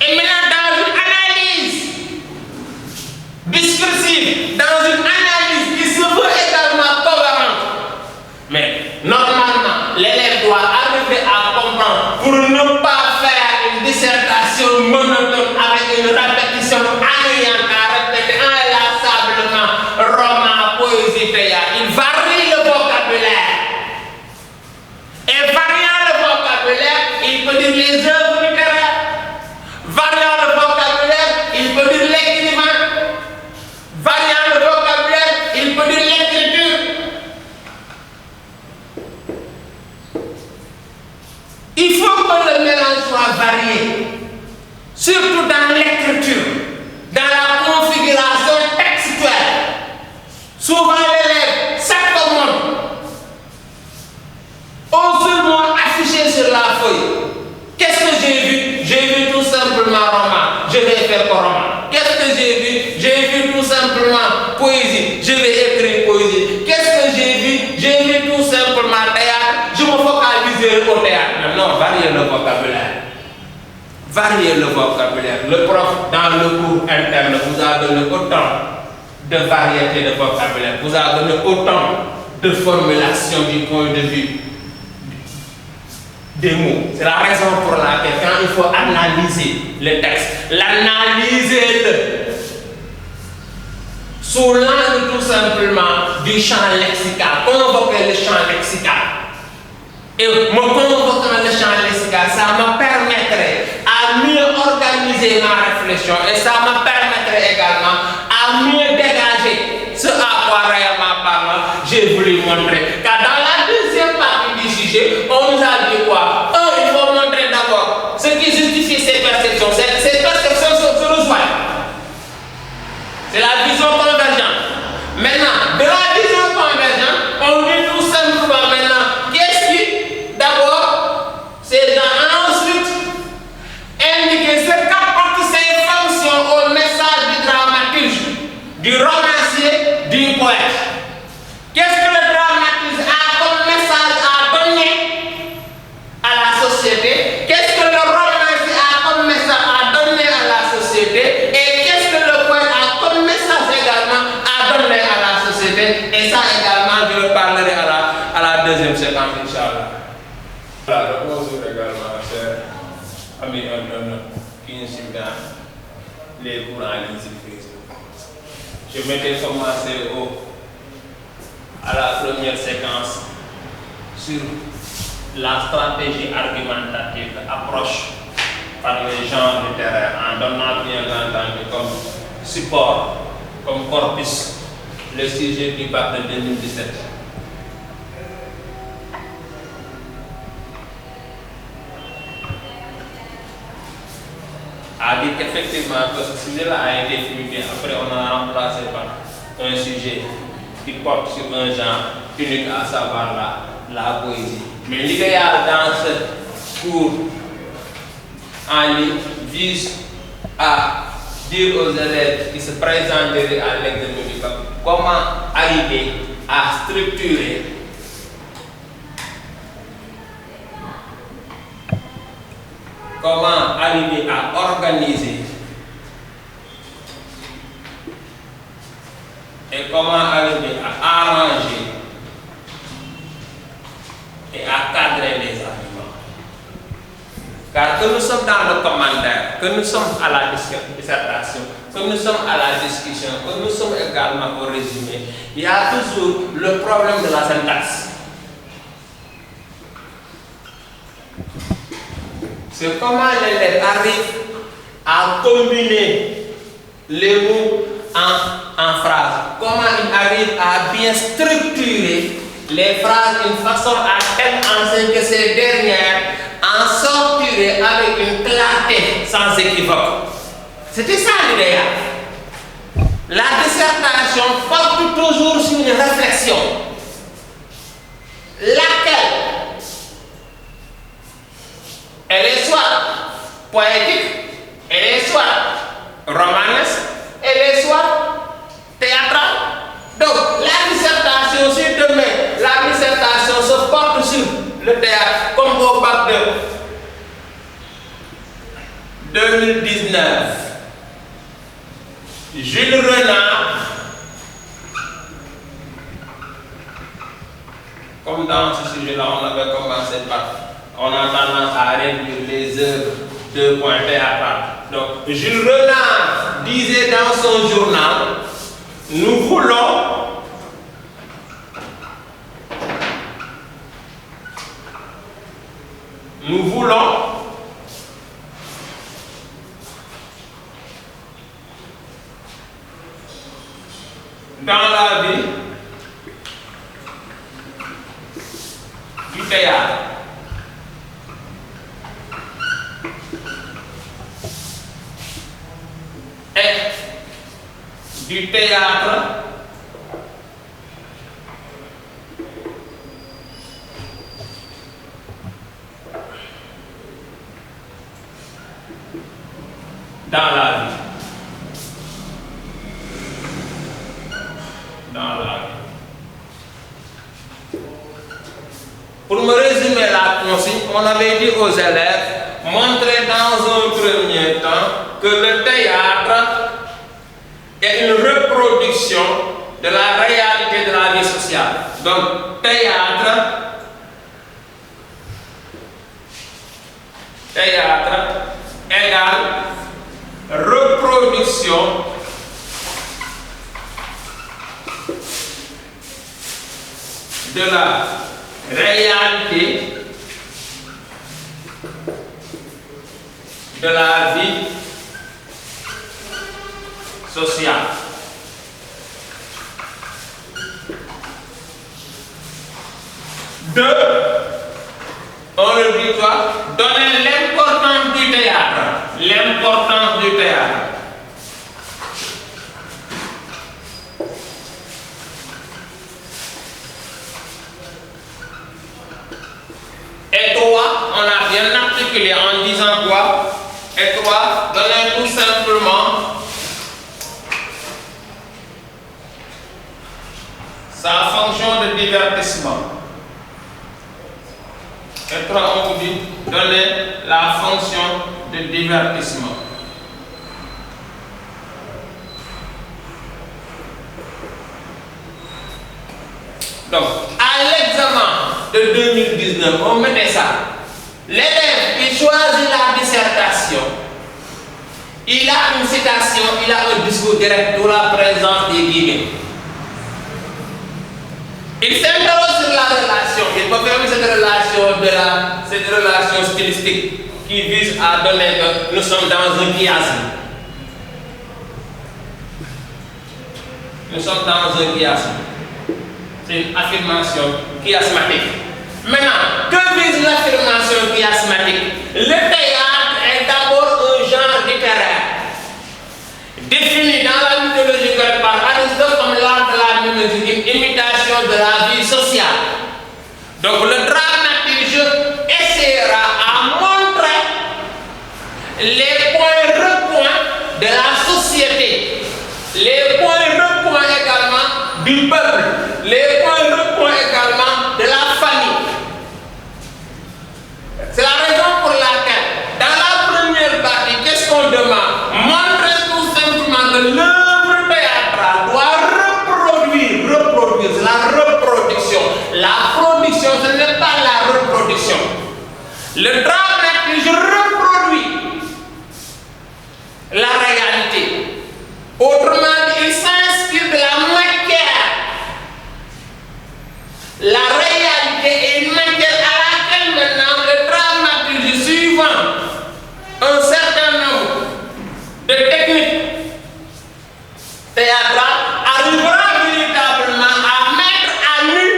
Et maintenant, dans une analyse discursive, dans une analyse qui se veut également cohérente, mais normalement, l'élève doit arriver à comprendre pour ne pas faire une dissertation monotone avec une répétition ennuyante à répéter inlassablement roman, poésie, théâtre. Il varie le vocabulaire. Et variant le vocabulaire, il peut dire les œuvres littéraires. Variant le vocabulaire, il peut dire l'écrivain. Variant le vocabulaire, il peut dire l'écriture. Il faut que le mélange soit varié, surtout dans l'écriture, dans la configuration textuelle. Souvent l'élève s'accommode au seul mot affiché sur la feuille. Qu'est-ce que j'ai vu? J'ai vu tout simplement roman, je vais faire roman. Qu'est-ce que j'ai vu? J'ai vu tout simplement poésie, je vais écrire poésie. Qu'est-ce que j'ai vu? J'ai vu tout simplement théâtre, je me focalise au théâtre. Non, variez le vocabulaire. Variez le vocabulaire. Le prof, dans le cours interne, vous a donné autant de variété de vocabulaire, vous a donné autant de formulations du point de vue des mots. C'est la raison pour laquelle, quand il faut analyser le texte, l'analyser sous l'angle tout simplement du champ lexical, convoquer le champ lexical. Et me convoquant le champ lexical, ça me permettrait à mieux organiser ma réflexion et ça me permettrait également à mieux dégager ce à quoi réellement parlant j'ai voulu montrer. Car dans la deuxième partie du sujet, on nous a dit quoi? Il faut montrer d'abord ce qui justifie ces perceptions. Ces perceptions se rejoignent. j'en reparlerai à la deuxième séquence, Inch'Allah. Voilà, donc bonjour également, chers amis qui nous suivent dans les cours en ligne sur Facebook. Je m'étais commencé à la première séquence sur la stratégie argumentative, approche par les genres littéraires, en donnant bien entendu comme support, comme corpus, le sujet du bac de 2017. A dit qu'effectivement que ce sujet-là a été fluidé, après on a remplacé par un sujet qui porte sur un genre unique, à savoir la poésie. Mais l'idéal dans ce cours en ligne vise à dire aux élèves qui se présenteraient à l'examen du bac comment arriver à structurer comment arriver à organiser et comment arriver à arranger et à cadrer les arguments. Car que nous sommes dans le commentaire, que nous sommes à la dissertation, que nous sommes à la discussion, que nous sommes également au résumé, il y a toujours le problème de la syntaxe. C'est comment l'élève arrive à combiner les mots en phrases. Comment il arrive à bien structurer les phrases d'une façon à telle enseigne que ces dernières en sortiraient avec une clarté sans équivoque. C'était ça l'idéal. La dissertation porte toujours sur une réflexion. Laquelle elle est soit poétique, elle est soit romanesque, elle est soit théâtrale. Donc la dissertation, si demain la dissertation se porte sur le théâtre, comme au bac de 2019, Jules Renard, comme dans ce sujet-là, on avait commencé par on a tendance à réduire les œuvres de points théâtrales. Donc, Jules Renard disait dans son journal, nous voulons dans la vie du théâtre et du théâtre dans la vie. Pour me résumer la consigne, on avait dit aux élèves, montrer dans un premier temps que le théâtre est une reproduction de la réalité de la vie sociale. Donc, théâtre égale reproduction de la réalité de la vie sociale. Deux, on le dit quoi? Donner l'importance du théâtre. L'importance du théâtre. Et trois, on a bien articulé en disant quoi? Et trois, donner tout simplement sa fonction de divertissement. Et trois, on vous dit donner la fonction de divertissement. Donc, à l'examen de 2019, on mettait ça. L'élève, il choisit la dissertation. Il a une citation, il a un discours direct pour la présence des guillemets. Il s'interroge sur la relation. Il peut faire cette relation stylistique qui vise à donner que nous sommes dans un chiasme. Nous sommes dans un chiasme. C'est une affirmation chiasmatique. Maintenant, que vise l'affirmation chiasmatique? Le théâtre est d'abord un genre littéraire, défini dans la mythologie grecque par Aristote comme l'art de la mimétique, une imitation de la vie sociale. Donc le dramaturge essaiera à montrer les points recoins de la société, les points recoins également du peuple, les points recoins également de la famille. C'est la raison pour laquelle, dans la première partie, qu'est-ce qu'on demande? Montrer tout simplement que l'œuvre théâtrale doit reproduire, c'est la reproduction. La production, ce n'est pas la reproduction. Le dramaturge reproduit la réalité. Autrement dit, il s'inspire de la matière. La réalité est une matière à laquelle maintenant le dramaturge suivant un certain nombre de techniques théâtrales arrivera véritablement à mettre à nu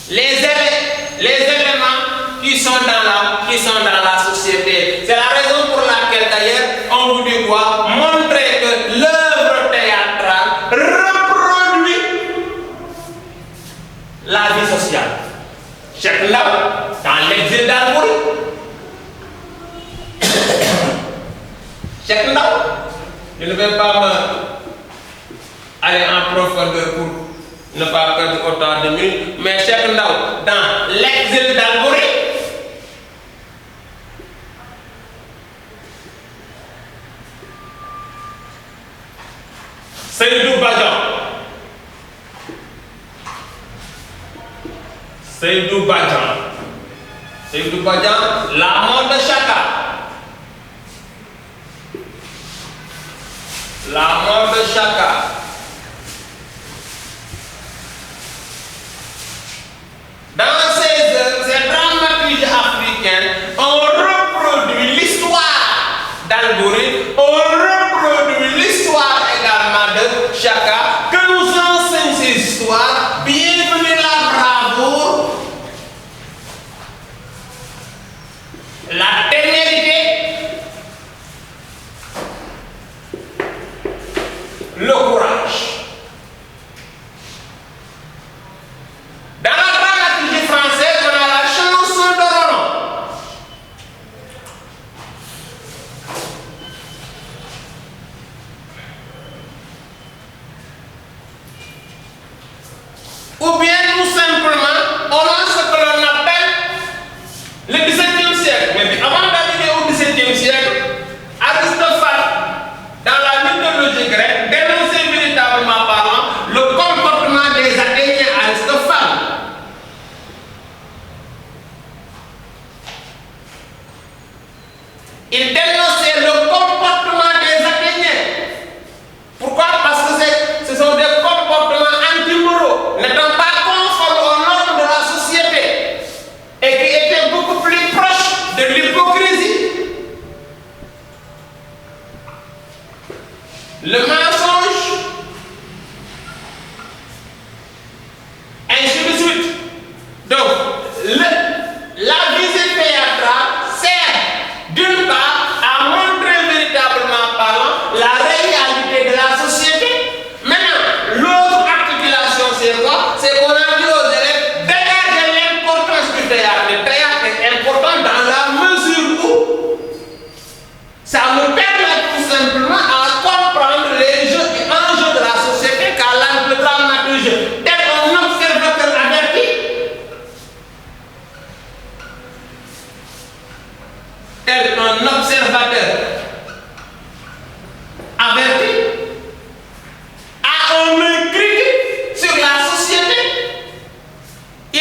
les éléments qui sont dans la société. C'est la raison pour laquelle d'ailleurs on vous dit quoi? Montrer que l'œuvre théâtrale reproduit la vie sociale. Cheikh Ndaw dans l'exil d'Albouri. Cheikh Ndaw, je ne vais pas aller en profondeur pour ne pas perdre autant de minutes, mais Cheikh Ndaw dans l'exil d'Albouri, Seydou Badian, la mort de Chaka. La mort de Chaka. Dans ces dramaturgies africaines, on reproduit l'histoire d'Albouri, on reproduit l'histoire également de Chaka, que nous enseignent ces histoires. Bienvenue la bravoure, la témérité, le courage.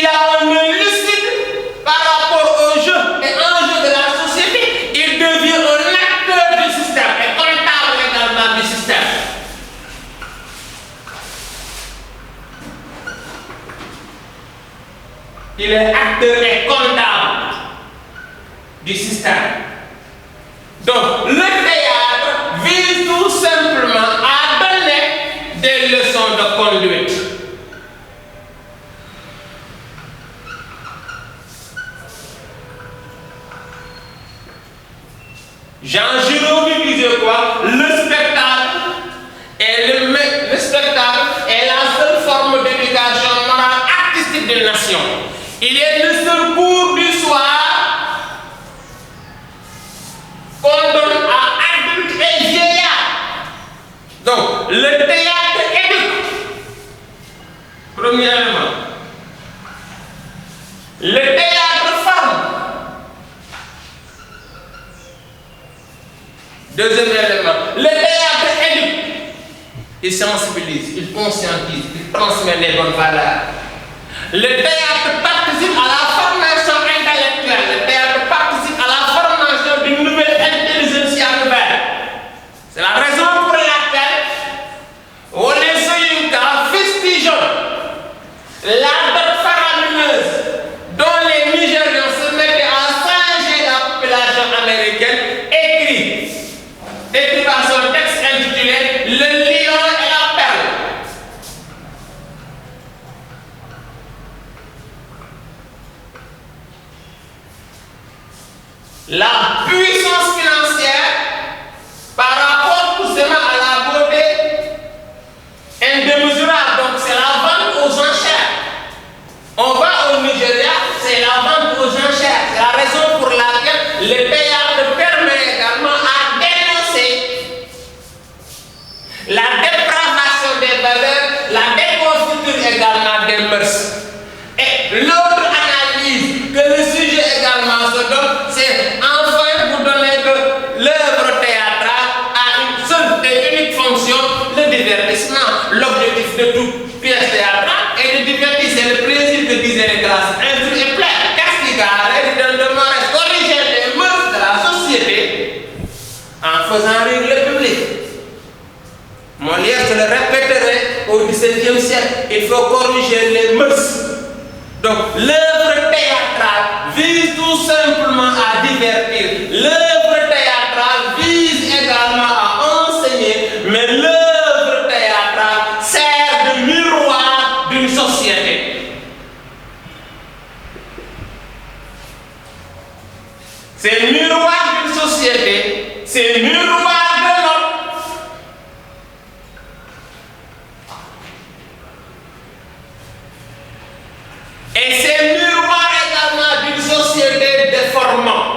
il a un œil lucide par rapport aux jeux et enjeux de la société. Il devient un acteur du système et comptable également du système. Il est acteur et comptable du système. Donc, le théâtre vise tout simplement à donner des leçons de conduite. Jean Giraud disait quoi? Le spectacle est la seule forme d'éducation morale artistique d'une nation. Il est le seul cours du soir qu'on donne à adultes et vieillards. Donc, le théâtre éduque. Premièrement, le théâtre forme. Deuxième élément, le théâtre éduque. Il sensibilise, il conscientise, il transmet les bonnes valeurs. Le théâtre participe à la formation intellectuelle. Le théâtre participe à la formation d'une nouvelle intelligentsia nouvelle. C'est la raison pour laquelle Wole Soyinka fustige la dette faramineuse dont les Nigérians se mettaient à singer la population américaine, écrit par son texte intitulé Le lion et la perle. La puissance financière par rapport tout simplement à la beauté indémesurable. Donc c'est la vente aux enchères. On va au Nigeria, c'est la vente aux enchères. C'est la raison pour laquelle le théâtre permet également à dénoncer la dépravation des valeurs, la déconfiture également des mœurs. Et l'autre analyse que le sujet également se donne, c'est enfin vous donner que l'œuvre théâtrale a une seule et unique fonction, le divertissement. L'objectif de toute pièce théâtrale est de divertir, c'est le plaisir que disaient les classes. Instruire et plaire, castigare, redondement, corriger les mœurs de la société en faisant rire le public. Molière se le répéterait au XVIIe siècle, il faut corriger les mœurs. Donc l'œuvre théâtrale vise tout simplement à divertir. L'œuvre théâtrale vise également à enseigner, mais l'œuvre théâtrale sert de miroir d'une société. C'est le miroir d'une société, c'est le miroir de l'homme. Et c'est miroir également d'une société déformante.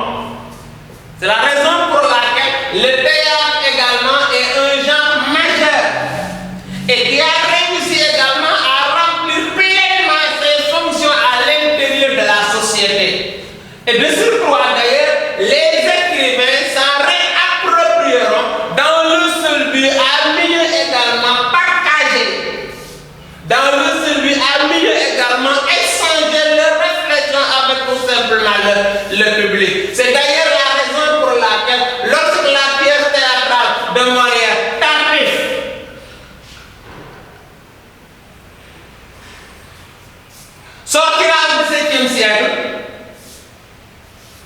C'est la raison pour laquelle le théâtre également est un genre majeur et qui a réussi également à remplir pleinement ses fonctions à l'intérieur de la société. Et de surcroît d'ailleurs, les écrivains s'en réapproprieront dans le seul but à mieux également partager, dans le seul but à mieux également échanger leurs réflexions avec tout simplement le public. C'est d'ailleurs la raison pour laquelle, lorsque la pièce théâtrale de Molière, Tardif, sortira au XVIIe siècle,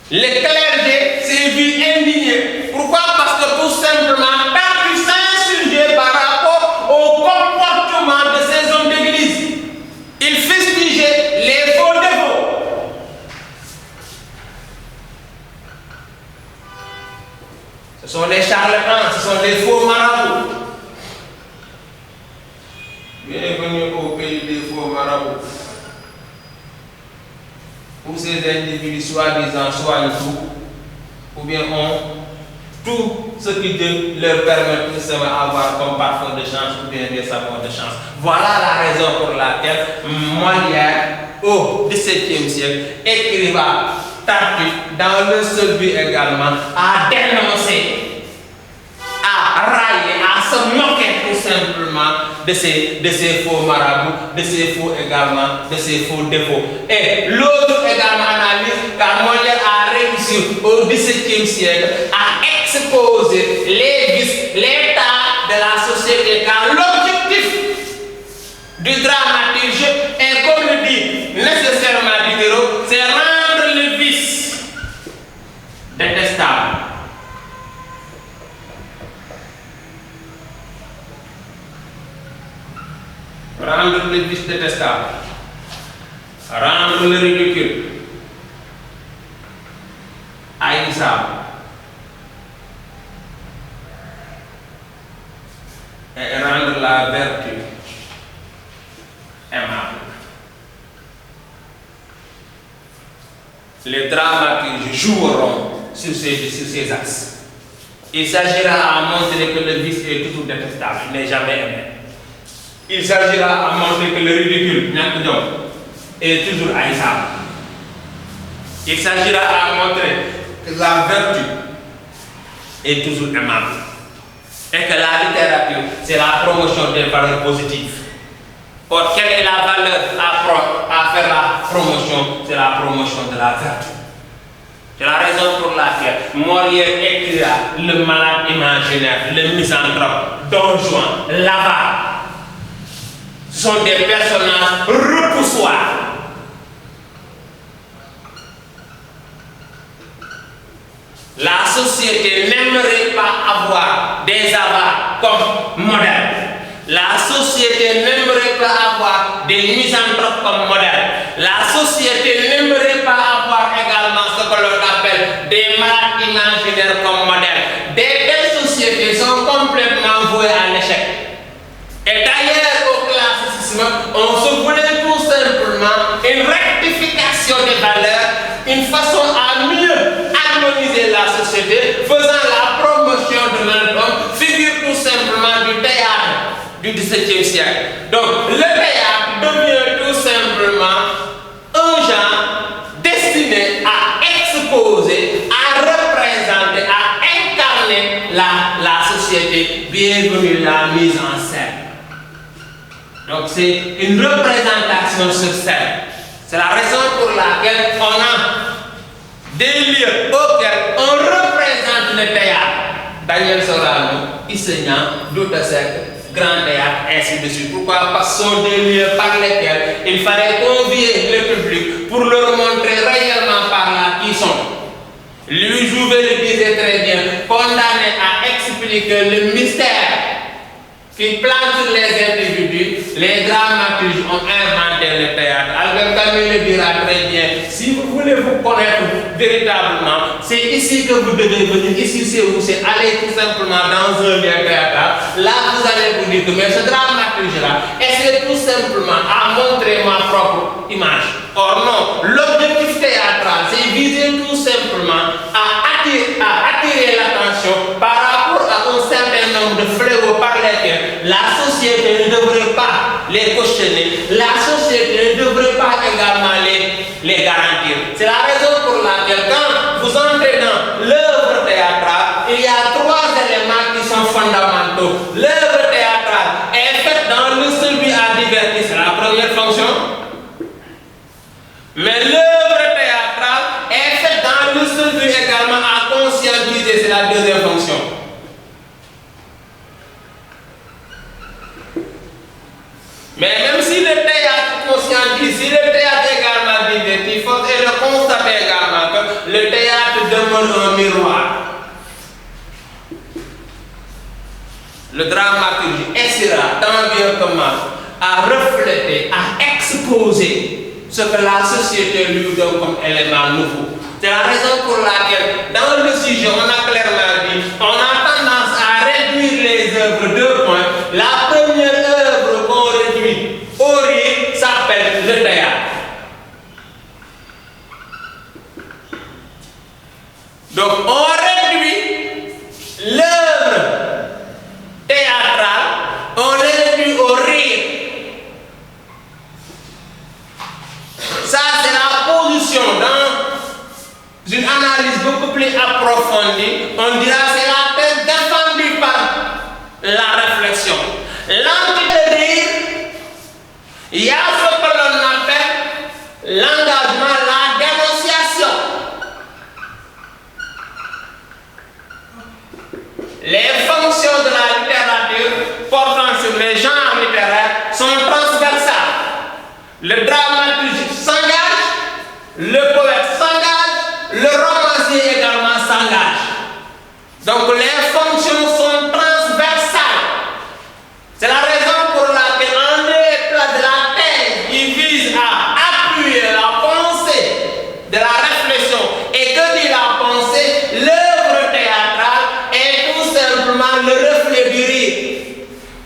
les clergés s'est vu indignés. Pourquoi? Parce que tout simplement, Tardif s'insurgeait par rapport au comportement de ces hommes d'église. Il fustigeait les faux dévots. Ce sont les charlatans, ce sont les faux marabouts. Bienvenue au pays des faux marabouts, où ces individus soi-disant soignent tout, ou bien ont tout ce qui leur permet de avoir comme parfum de chance ou bien des savons de chance. Voilà la raison pour laquelle Molière, au XVIIe siècle, écriva Tartuffe dans le seul but également à dénoncer, à railler, à se moquer tout simplement de ces faux marabouts, de ces faux également, de ces faux défauts. Et l'autre également analyse, car Molière a réussi au XVIIe siècle à exposer les vices, l'état de la société, car l'objectif du dramaturge est, comme le dit nécessairement Diderot, c'est rendre le vice détestable. Rendre le vice détestable, rendre le ridicule haïssable et rendre la vertu aimable. Les dramaturges joueront sur ces axes. Il s'agira à montrer que le vice est toujours détestable, il n'est jamais aimé. Il s'agira à montrer que le ridicule est toujours haïssable. Il s'agira à montrer que la vertu est toujours aimable. Et que la littérature, c'est la promotion des valeurs positives. Or, quelle est la valeur à faire la promotion? C'est la promotion de la vertu. C'est la raison pour laquelle Molière écrira le malade imaginaire, le misanthrope, Don Juan, l'avare. Ce sont des personnages repoussoirs. La société n'aimerait pas avoir des avares comme modèle. La société n'aimerait pas avoir des misanthropes comme modèle. La société n'aimerait pas avoir également ce que l'on appelle des malades imaginaires comme modèle. Des telles sociétés sont complètement vouées à l'échec. Et d'ailleurs, au classicisme, on se voulait tout simplement une rectification des valeurs, une façon à mieux harmoniser la société, faisant la promotion de l'homme, figure tout simplement du théâtre du XVIIe siècle. Donc, le théâtre devient tout simplement un genre destiné à exposer, à représenter, à incarner la société. Bienvenue la mise en scène. Donc, c'est une représentation sur scène. C'est la raison pour laquelle on a des lieux auxquels on représente le théâtre. Daniel Sorano, Isseignan, Doutasek, Grand Théâtre, ainsi de suite. Pourquoi? Parce que ce sont des lieux par lesquels il fallait convier le public pour leur montrer réellement par là qui sont. Louis Jouvet le disait très bien, condamné à expliquer le mystère qui plante sur les individus, les dramaturges ont inventé le théâtre. Albert Camus le dira très bien, si vous voulez vous connaître véritablement, c'est ici que vous devez venir, ici c'est où c'est aller tout simplement dans un lieu théâtral. Là vous allez vous dire que mais ce dramaturge-là, essaie tout simplement à montrer ma propre image. Or non, l'objectif théâtral, c'est viser tout simplement à attirer l'attention par rapport à un certain nombre de fléaux par lesquels la société ne devrait pas les cautionner, la société ne devrait pas également les garantir. C'est la raison pour laquelle quand vous entrez dans l'œuvre théâtrale, il y a trois éléments qui sont fondamentaux. L'œuvre théâtrale est faite dans le seul but à divertir, c'est la première fonction. Mais l'œuvre théâtrale est faite dans le seul but également à conscientiser, c'est la deuxième fonction. Mais même si le théâtre conscientise, si le théâtre également divertit, il faut le constater également que le théâtre demeure un miroir. Le dramaturge essaiera tant bien que mal à refléter, à exposer ce que la société lui donne comme élément nouveau. C'est la raison pour laquelle, dans le sujet, on a clairement dit, on a tendance à réduire les œuvres de points. La première œuvre qu'on réduit au rire s'appelle le théâtre. Donc, on réduit l'œuvre théâtrale, on le réduit au rire. Ça, c'est la position dans une analyse beaucoup plus approfondie. On dira que c'est la thèse défendue par la réflexion. L'entité l'engagement, la dénonciation. Les fonctions de la littérature portant sur les genres littéraires sont transversales. Le dramaturge s'engage, le poète s'engage, le romancier également s'engage. Donc les fonctions sont transversales. C'est la raison pour laquelle en état de la thèse, il vise à appuyer la pensée de la réflexion. Et que dit la pensée? L'œuvre théâtrale est tout simplement le reflet du rire.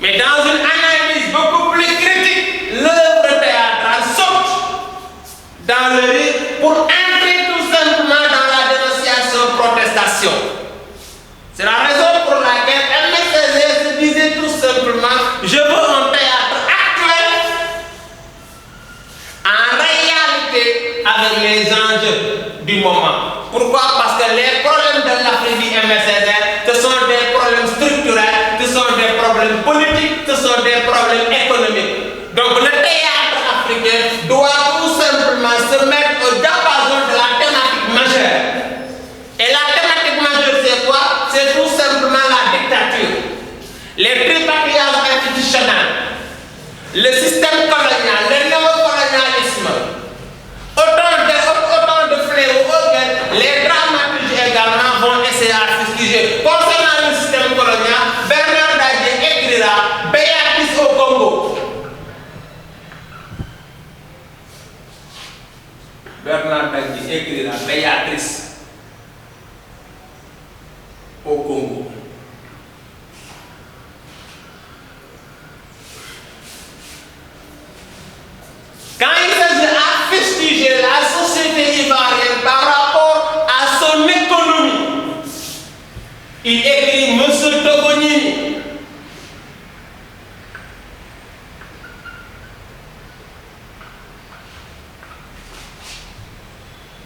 Mais dans une analyse beaucoup plus critique, l'œuvre théâtrale saute dans le rire pour entrer tout simplement dans la dénonciation-protestation. C'est la raison pour laquelle Aimé Césaire se disait tout simplement: je veux un théâtre actuel, en réalité avec les enjeux du moment. Pourquoi? Parce que les problèmes de l'Afrique, dit Aimé Césaire, ce sont des problèmes structurels, ce sont des problèmes politiques, ce sont des problèmes économiques. Donc le théâtre africain doit tout simplement se mettre au diapason de la thématique majeure. Et la thématique majeure, c'est quoi? C'est tout simplement la dictature, les tripatouillages institutionnels, le système colonial, le néocolonialisme, autant de fléaux auxquels les dramaturges également vont essayer à fustiger. Concernant le système colonial, Bernard Dadier écrira Béatrice au Congo. Bernard Dadier écrira Béatrice au Congo. Quand il s'agit à fustiger la société ivoirienne par rapport à son économie, il écrit Monsieur Togonini.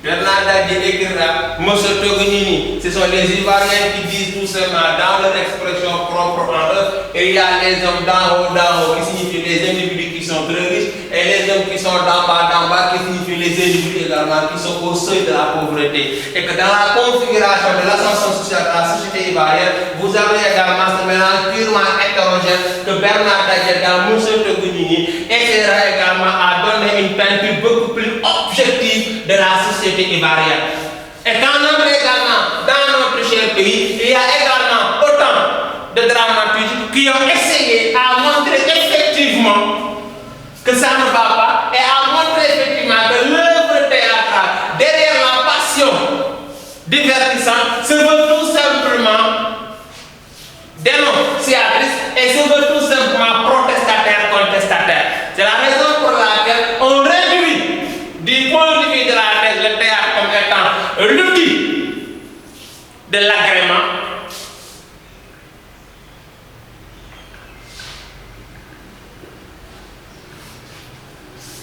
Bernard Dadier écrira Monsieur Togonini. Ce sont les Ivoiriens qui disent tout simplement dans leur expression propre en eux, et il y a les hommes d'en haut, qui signifient les individus qui sont très riches, et les hommes qui sont d'en bas, qui signifient les individus également qui sont au seuil de la pauvreté. Et que dans la configuration de l'ascension sociale de la société ivoirienne, vous avez également ce mélange purement hétérogène que Bernard Dadier dans Monsieur Togonini essaiera également à donner une peinture beaucoup plus objective de la société ivoirienne. Et quand on entre également dans notre cher pays, il y a également autant de dramaturges qui ont essayé à montrer effectivement que ça ne va pas et à montrer effectivement que l'œuvre théâtrale, derrière la passion divertissante, se veut tout simplement dénonciatrice et se veut tout simplement protestataire. C'est la raison pour laquelle on réduit du point de vue de la thèse le théâtre comme étant l'outil de l'agrément.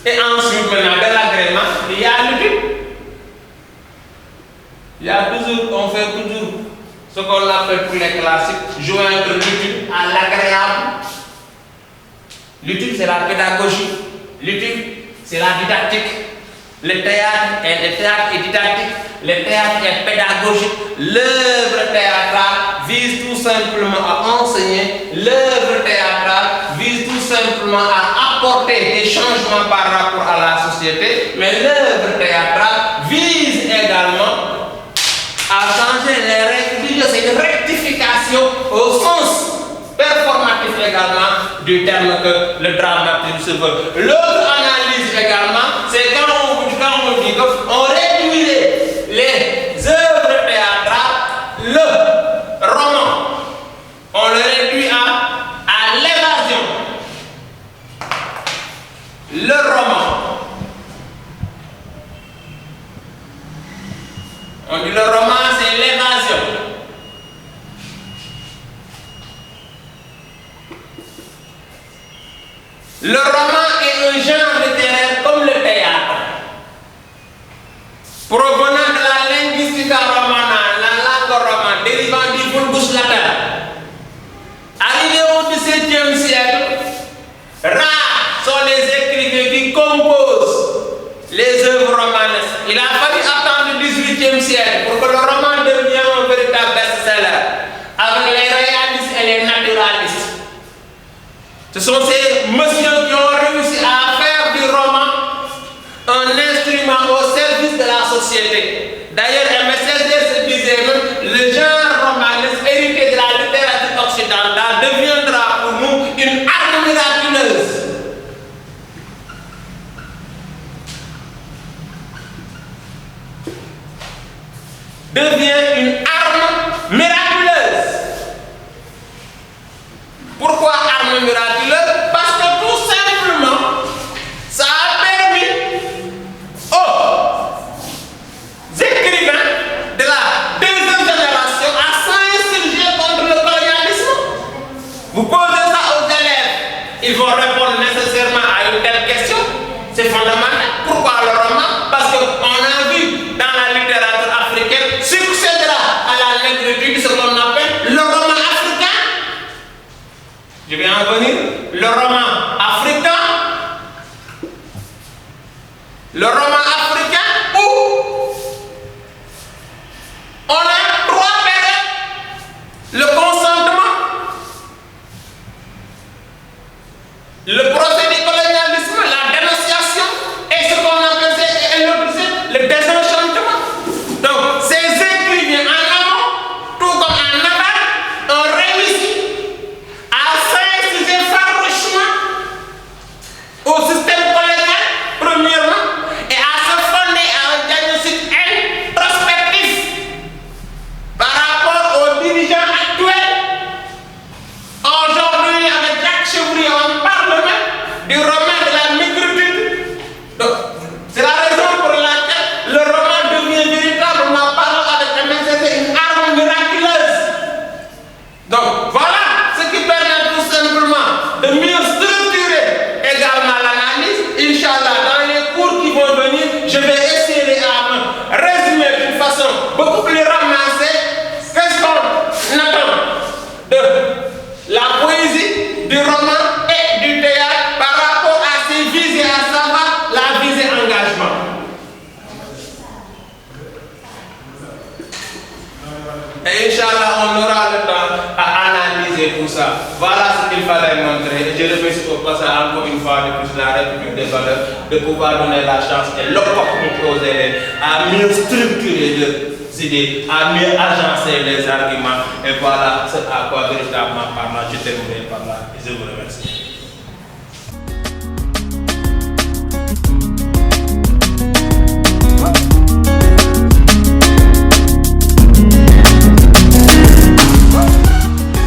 Et ensuite, maintenant, de l'agrément, il y a l'outil. Il y a toujours, on fait toujours ce qu'on appelle pour les classiques, joindre l'utile à l'agréable. L'utile, c'est la pédagogie. L'utile, c'est la didactique. Le théâtre est didactique, le théâtre est pédagogique. L'œuvre théâtrale vise tout simplement à enseigner. L'œuvre théâtrale vise tout simplement à apporter des changements par rapport à la société. Mais l'œuvre théâtrale vise également à changer les règles. C'est une rectification au sens performatif également du terme que le dramaturge se veut. L'autre analyse également, c'est quand on dit qu'on réduirait les œuvres théâtrales, le roman, on le réduit à l'évasion. Le roman, on dit le roman c'est l'évasion. Le roman est un genre littéraire comme le théâtre, provenant de la linguistica romana, la langue romane, dérivant du vulgus latin. Arrivé au XVIIe siècle, rares sont les écrivains qui composent les œuvres romanesques. Il a fallu attendre le XVIIIe siècle pour que le roman devienne un véritable best-seller avec les réalistes et les naturalistes. Ce sont ces messieurs qui ont réussi à faire du roman un instrument au service de la société. D'ailleurs, Aimé Césaire se disait même, le genre romanesque hérité de la littérature occidentale deviendra pour nous une arme miraculeuse. Devient une arme miraculeuse. Pourquoi arme miraculeuse? Parce que tout simplement, ça a permis aux écrivains de la deuxième génération à s'insurger contre le colonialisme. Vous posez ça aux élèves, ils vont répondre nécessairement à une telle question. C'est fondamental. Pourquoi le roman? Parce qu'on a vu dans la littérature africaine succédera à la négritude ce qu'on appelle le roman africain. Je vais en venir. Le roman africain. Le roman africain où on a trois périodes. Le consentement, le procès du colonialisme, la dénonciation et ce qu'on appelle le désenchantement. Donc, ces écrivains en amont, tout comme en aval, ont réussi à s'insurger farouchement au système colonial, premièrement, et à se fonder à un diagnostic introspectif par rapport aux dirigeants actuels. Aujourd'hui, avec Jacques Chevrier, on parle même du roman de la négritude. Donc, c'est la raison pour laquelle le roman devient véritablement, parlant avec Aimé Césaire, une arme miraculeuse. Donc, voilà ce qui permet tout simplement de mieux structurer également l'analyse. Inch'Allah, dans les cours qui vont venir, je vais essayer à me résumer d'une façon beaucoup plus ramassée. Qu'est-ce qu'on attend de la poésie, du roman et du théâtre par rapport à ses visées, à savoir la visée engagement. Et Inch'Allah, on aura le temps à analyser tout ça. Voilà ce qu'il fallait montrer. Et je remercie au passage encore une fois de plus la République des valeurs de pouvoir donner la chance et l'opportunité aux élèves à mieux structurer leurs idées, à mieux agencer les arguments. Et voilà ce à quoi véritablement parlant, je terminerai par là. Et je vous remercie.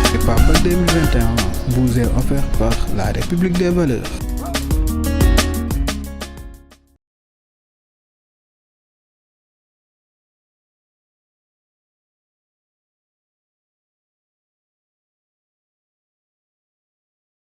Prépa Bac 2021 vous est offert par la République des valeurs.